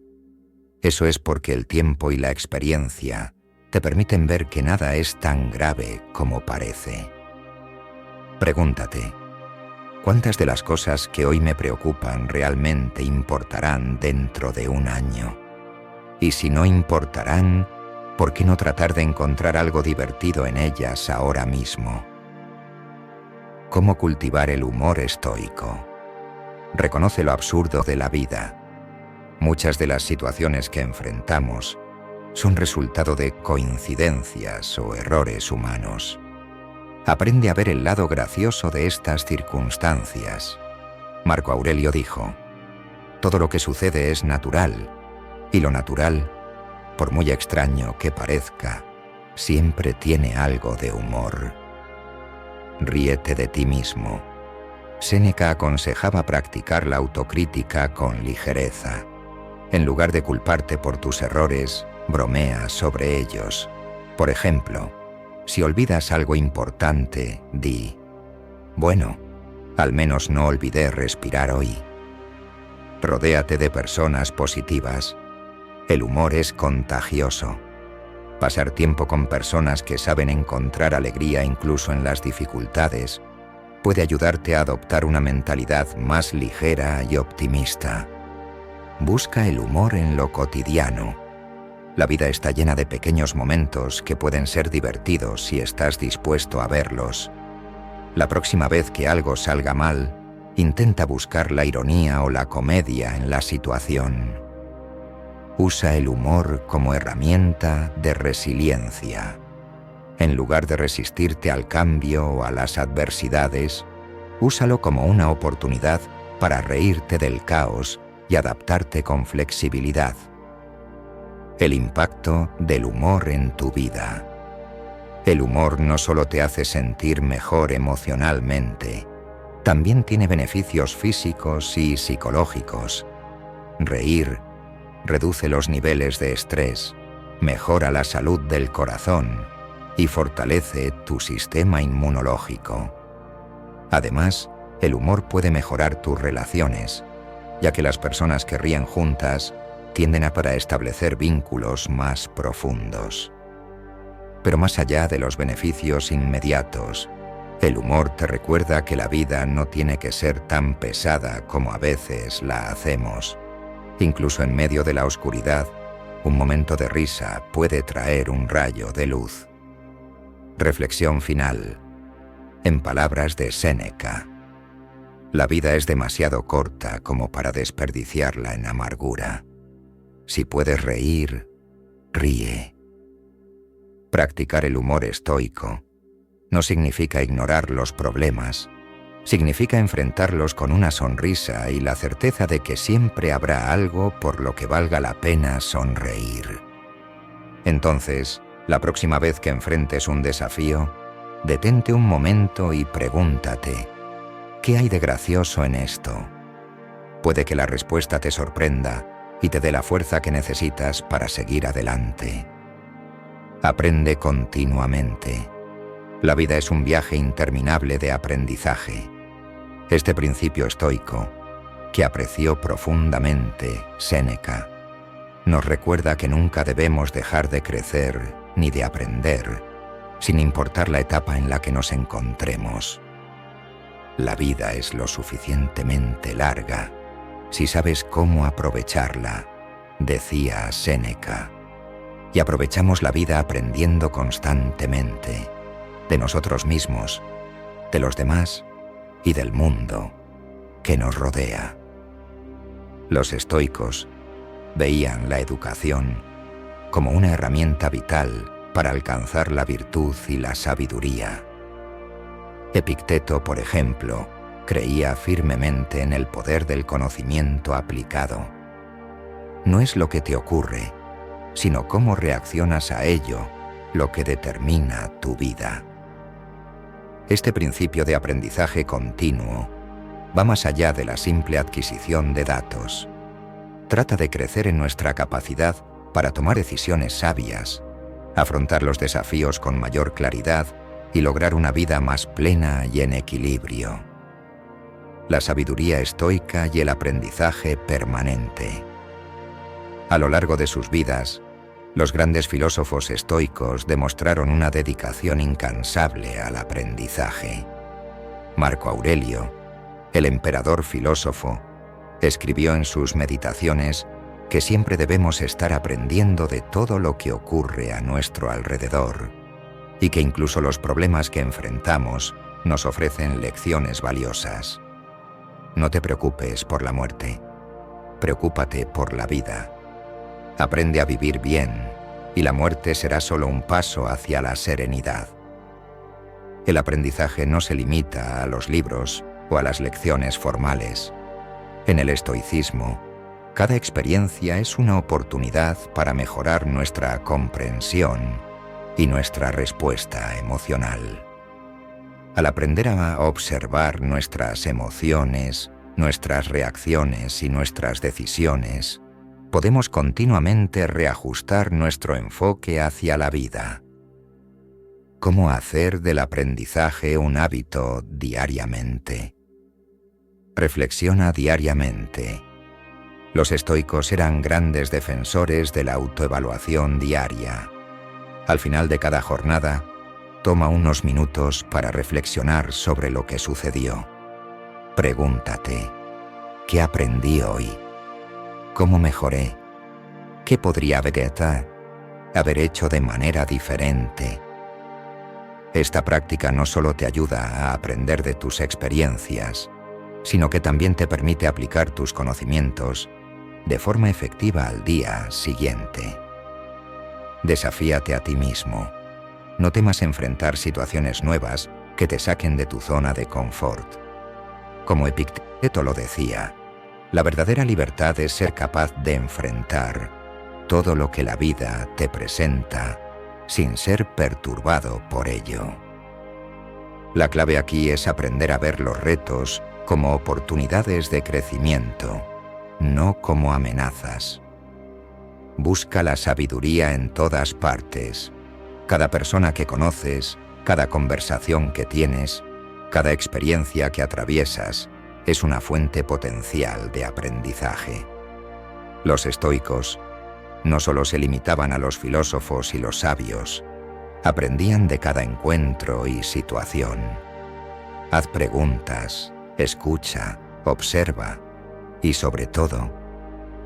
Eso es porque el tiempo y la experiencia te permiten ver que nada es tan grave como parece. Pregúntate: ¿cuántas de las cosas que hoy me preocupan realmente importarán dentro de un año? Y si no importarán, ¿por qué no tratar de encontrar algo divertido en ellas ahora mismo? ¿Cómo cultivar el humor estoico? Reconoce lo absurdo de la vida. Muchas de las situaciones que enfrentamos son resultado de coincidencias o errores humanos. Aprende a ver el lado gracioso de estas circunstancias. Marco Aurelio dijo: todo lo que sucede es natural, y lo natural, por muy extraño que parezca, siempre tiene algo de humor. Ríete de ti mismo. Séneca aconsejaba practicar la autocrítica con ligereza. En lugar de culparte por tus errores, bromea sobre ellos. Por ejemplo, si olvidas algo importante, di: bueno, al menos no olvidé respirar hoy. Rodéate de personas positivas. El humor es contagioso. Pasar tiempo con personas que saben encontrar alegría incluso en las dificultades puede ayudarte a adoptar una mentalidad más ligera y optimista. Busca el humor en lo cotidiano. La vida está llena de pequeños momentos que pueden ser divertidos si estás dispuesto a verlos. La próxima vez que algo salga mal, intenta buscar la ironía o la comedia en la situación. Usa el humor como herramienta de resiliencia. En lugar de resistirte al cambio o a las adversidades, úsalo como una oportunidad para reírte del caos y adaptarte con flexibilidad. El impacto del humor en tu vida. El humor no solo te hace sentir mejor emocionalmente, también tiene beneficios físicos y psicológicos. Reír reduce los niveles de estrés, mejora la salud del corazón y fortalece tu sistema inmunológico. Además, el humor puede mejorar tus relaciones, ya que las personas que ríen juntas tienden a establecer vínculos más profundos. Pero más allá de los beneficios inmediatos, el humor te recuerda que la vida no tiene que ser tan pesada como a veces la hacemos. Incluso en medio de la oscuridad, un momento de risa puede traer un rayo de luz. Reflexión final. En palabras de Séneca: la vida es demasiado corta como para desperdiciarla en amargura. Si puedes reír, ríe. Practicar el humor estoico no significa ignorar los problemas, significa enfrentarlos con una sonrisa y la certeza de que siempre habrá algo por lo que valga la pena sonreír. Entonces, la próxima vez que enfrentes un desafío, detente un momento y pregúntate: ¿qué hay de gracioso en esto? Puede que la respuesta te sorprenda y te dé la fuerza que necesitas para seguir adelante. Aprende continuamente. La vida es un viaje interminable de aprendizaje. Este principio estoico, que apreció profundamente Séneca, nos recuerda que nunca debemos dejar de crecer ni de aprender, sin importar la etapa en la que nos encontremos. La vida es lo suficientemente larga si sabes cómo aprovecharla, decía Séneca. Y aprovechamos la vida aprendiendo constantemente, de nosotros mismos, de los demás y del mundo que nos rodea. Los estoicos veían la educación como una herramienta vital para alcanzar la virtud y la sabiduría. Epicteto, por ejemplo, creía firmemente en el poder del conocimiento aplicado. No es lo que te ocurre, sino cómo reaccionas a ello lo que determina tu vida. Este principio de aprendizaje continuo va más allá de la simple adquisición de datos. Trata de crecer en nuestra capacidad para tomar decisiones sabias, afrontar los desafíos con mayor claridad y lograr una vida más plena y en equilibrio. La sabiduría estoica y el aprendizaje permanente. A lo largo de sus vidas, los grandes filósofos estoicos demostraron una dedicación incansable al aprendizaje. Marco Aurelio, el emperador filósofo, escribió en sus Meditaciones que siempre debemos estar aprendiendo de todo lo que ocurre a nuestro alrededor y que incluso los problemas que enfrentamos nos ofrecen lecciones valiosas. No te preocupes por la muerte, preocúpate por la vida. Aprende a vivir bien, y la muerte será solo un paso hacia la serenidad. El aprendizaje no se limita a los libros o a las lecciones formales. En el estoicismo, cada experiencia es una oportunidad para mejorar nuestra comprensión y nuestra respuesta emocional. Al aprender a observar nuestras emociones, nuestras reacciones y nuestras decisiones, podemos continuamente reajustar nuestro enfoque hacia la vida. ¿Cómo hacer del aprendizaje un hábito diariamente? Reflexiona diariamente. Los estoicos eran grandes defensores de la autoevaluación diaria. Al final de cada jornada, toma unos minutos para reflexionar sobre lo que sucedió. Pregúntate: ¿qué aprendí hoy? ¿Cómo mejoré? ¿Qué podría haber hecho de manera diferente? Esta práctica no solo te ayuda a aprender de tus experiencias, sino que también te permite aplicar tus conocimientos de forma efectiva al día siguiente. Desafíate a ti mismo. No temas enfrentar situaciones nuevas que te saquen de tu zona de confort. Como Epicteto lo decía, la verdadera libertad es ser capaz de enfrentar todo lo que la vida te presenta sin ser perturbado por ello. La clave aquí es aprender a ver los retos como oportunidades de crecimiento, no como amenazas. Busca la sabiduría en todas partes. Cada persona que conoces, cada conversación que tienes, Cada experiencia que atraviesas es una fuente potencial de aprendizaje. Los estoicos no solo se limitaban a los filósofos y los sabios, aprendían de cada encuentro y situación. Haz preguntas, escucha, observa y, sobre todo,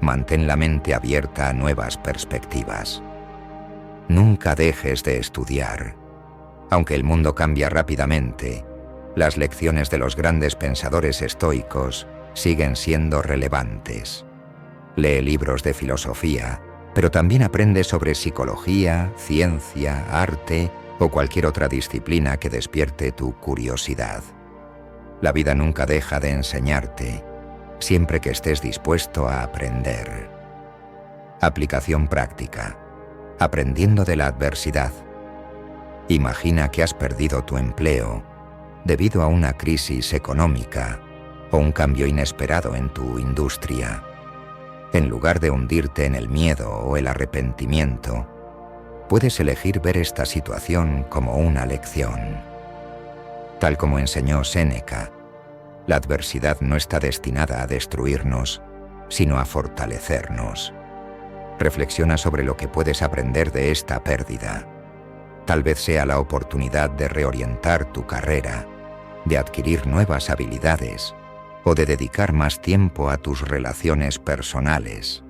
mantén la mente abierta a nuevas perspectivas. Nunca dejes de estudiar. Aunque el mundo cambia rápidamente, las lecciones de los grandes pensadores estoicos siguen siendo relevantes. Lee libros de filosofía, pero también aprende sobre psicología, ciencia, arte o cualquier otra disciplina que despierte tu curiosidad. La vida nunca deja de enseñarte, siempre que estés dispuesto a aprender. Aplicación práctica. Aprendiendo de la adversidad. Imagina que has perdido tu empleo debido a una crisis económica o un cambio inesperado en tu industria. En lugar de hundirte en el miedo o el arrepentimiento, puedes elegir ver esta situación como una lección. Tal como enseñó Séneca, la adversidad no está destinada a destruirnos, sino a fortalecernos. Reflexiona sobre lo que puedes aprender de esta pérdida. Tal vez sea la oportunidad de reorientar tu carrera, de adquirir nuevas habilidades o de dedicar más tiempo a tus relaciones personales.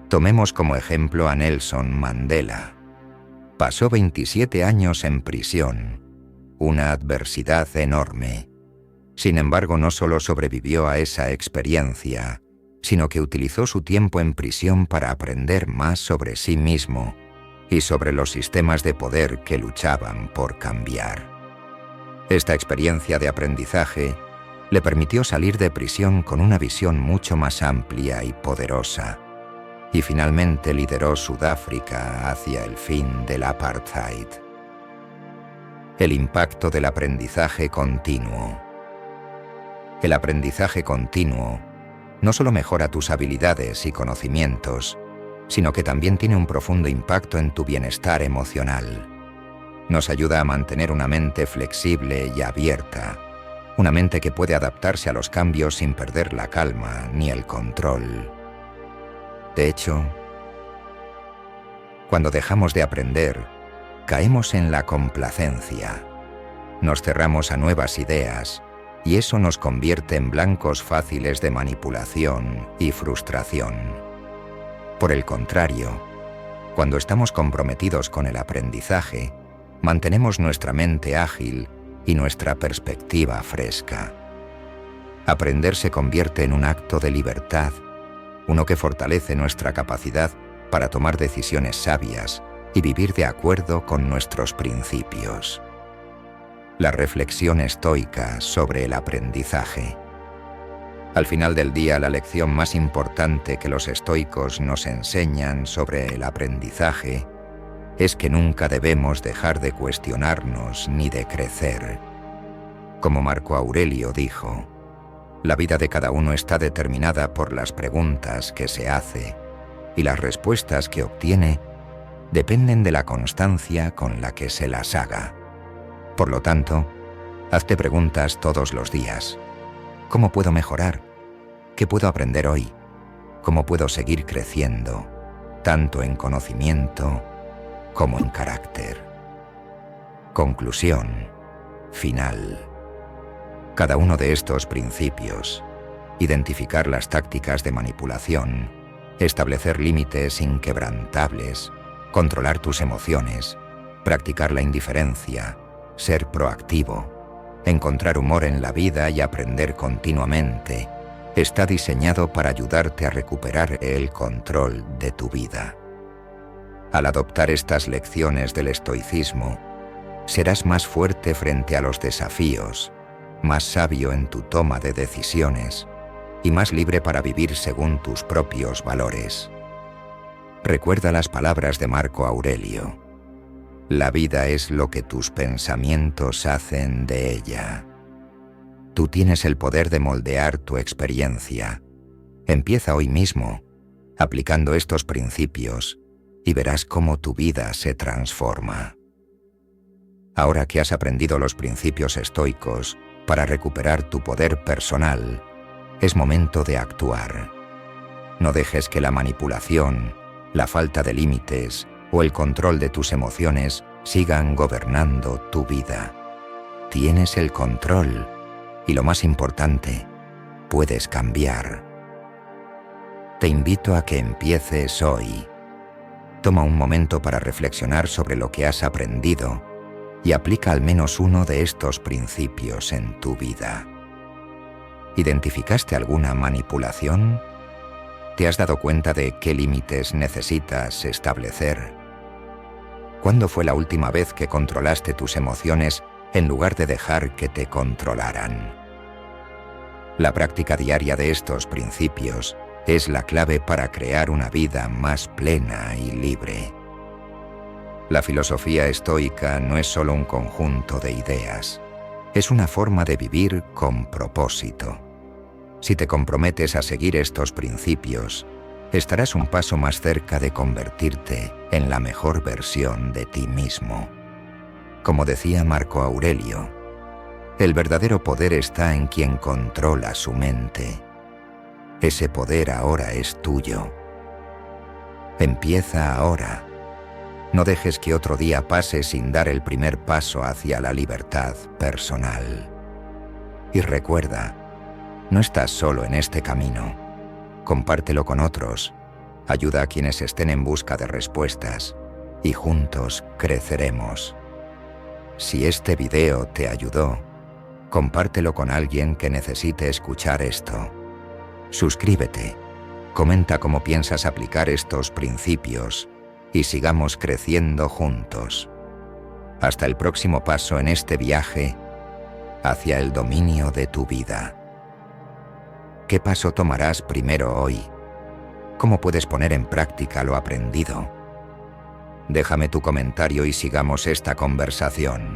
Tomemos como ejemplo a Nelson Mandela. Pasó 27 años en prisión, una adversidad enorme. Sin embargo, no solo sobrevivió a esa experiencia, sino que utilizó su tiempo en prisión para aprender más sobre sí mismo y sobre los sistemas de poder que luchaban por cambiar. Esta experiencia de aprendizaje le permitió salir de prisión con una visión mucho más amplia y poderosa, y finalmente lideró Sudáfrica hacia el fin del apartheid. El impacto del aprendizaje continuo. El aprendizaje continuo no solo mejora tus habilidades y conocimientos, sino que también tiene un profundo impacto en tu bienestar emocional. Nos ayuda a mantener una mente flexible y abierta, una mente que puede adaptarse a los cambios sin perder la calma ni el control. De hecho, cuando dejamos de aprender, caemos en la complacencia. Nos cerramos a nuevas ideas y eso nos convierte en blancos fáciles de manipulación y frustración. Por el contrario, cuando estamos comprometidos con el aprendizaje, mantenemos nuestra mente ágil y nuestra perspectiva fresca. Aprender se convierte en un acto de libertad, uno que fortalece nuestra capacidad para tomar decisiones sabias y vivir de acuerdo con nuestros principios. La reflexión estoica sobre el aprendizaje. Al final del día, la lección más importante que los estoicos nos enseñan sobre el aprendizaje es que nunca debemos dejar de cuestionarnos ni de crecer. Como Marco Aurelio dijo, la vida de cada uno está determinada por las preguntas que se hace, y las respuestas que obtiene dependen de la constancia con la que se las haga. Por lo tanto, hazte preguntas todos los días. ¿Cómo puedo mejorar? ¿Qué puedo aprender hoy? ¿Cómo puedo seguir creciendo, tanto en conocimiento como en carácter? Conclusión final. Cada uno de estos principios, identificar las tácticas de manipulación, establecer límites inquebrantables, controlar tus emociones, practicar la indiferencia, ser proactivo, encontrar humor en la vida y aprender continuamente, está diseñado para ayudarte a recuperar el control de tu vida. Al adoptar estas lecciones del estoicismo, serás más fuerte frente a los desafíos, más sabio en tu toma de decisiones y más libre para vivir según tus propios valores. Recuerda las palabras de Marco Aurelio. La vida es lo que tus pensamientos hacen de ella. Tú tienes el poder de moldear tu experiencia. Empieza hoy mismo, aplicando estos principios, y verás cómo tu vida se transforma. Ahora que has aprendido los principios estoicos para recuperar tu poder personal, es momento de actuar. No dejes que la manipulación, la falta de límites o el control de tus emociones sigan gobernando tu vida. Tienes el control y, lo más importante, puedes cambiar. Te invito a que empieces hoy. Toma un momento para reflexionar sobre lo que has aprendido y aplica al menos uno de estos principios en tu vida. ¿Identificaste alguna manipulación? ¿Te has dado cuenta de qué límites necesitas establecer? ¿Cuándo fue la última vez que controlaste tus emociones en lugar de dejar que te controlaran? La práctica diaria de estos principios es la clave para crear una vida más plena y libre. La filosofía estoica no es solo un conjunto de ideas, es una forma de vivir con propósito. Si te comprometes a seguir estos principios, estarás un paso más cerca de convertirte en la mejor versión de ti mismo. Como decía Marco Aurelio, el verdadero poder está en quien controla su mente. Ese poder ahora es tuyo. Empieza ahora. No dejes que otro día pase sin dar el primer paso hacia la libertad personal. Y recuerda, no estás solo en este camino. Compártelo con otros, ayuda a quienes estén en busca de respuestas y juntos creceremos. Si este video te ayudó, compártelo con alguien que necesite escuchar esto. Suscríbete, comenta cómo piensas aplicar estos principios y sigamos creciendo juntos. Hasta el próximo paso en este viaje hacia el dominio de tu vida. ¿Qué paso tomarás primero hoy? ¿Cómo puedes poner en práctica lo aprendido? Déjame tu comentario y sigamos esta conversación.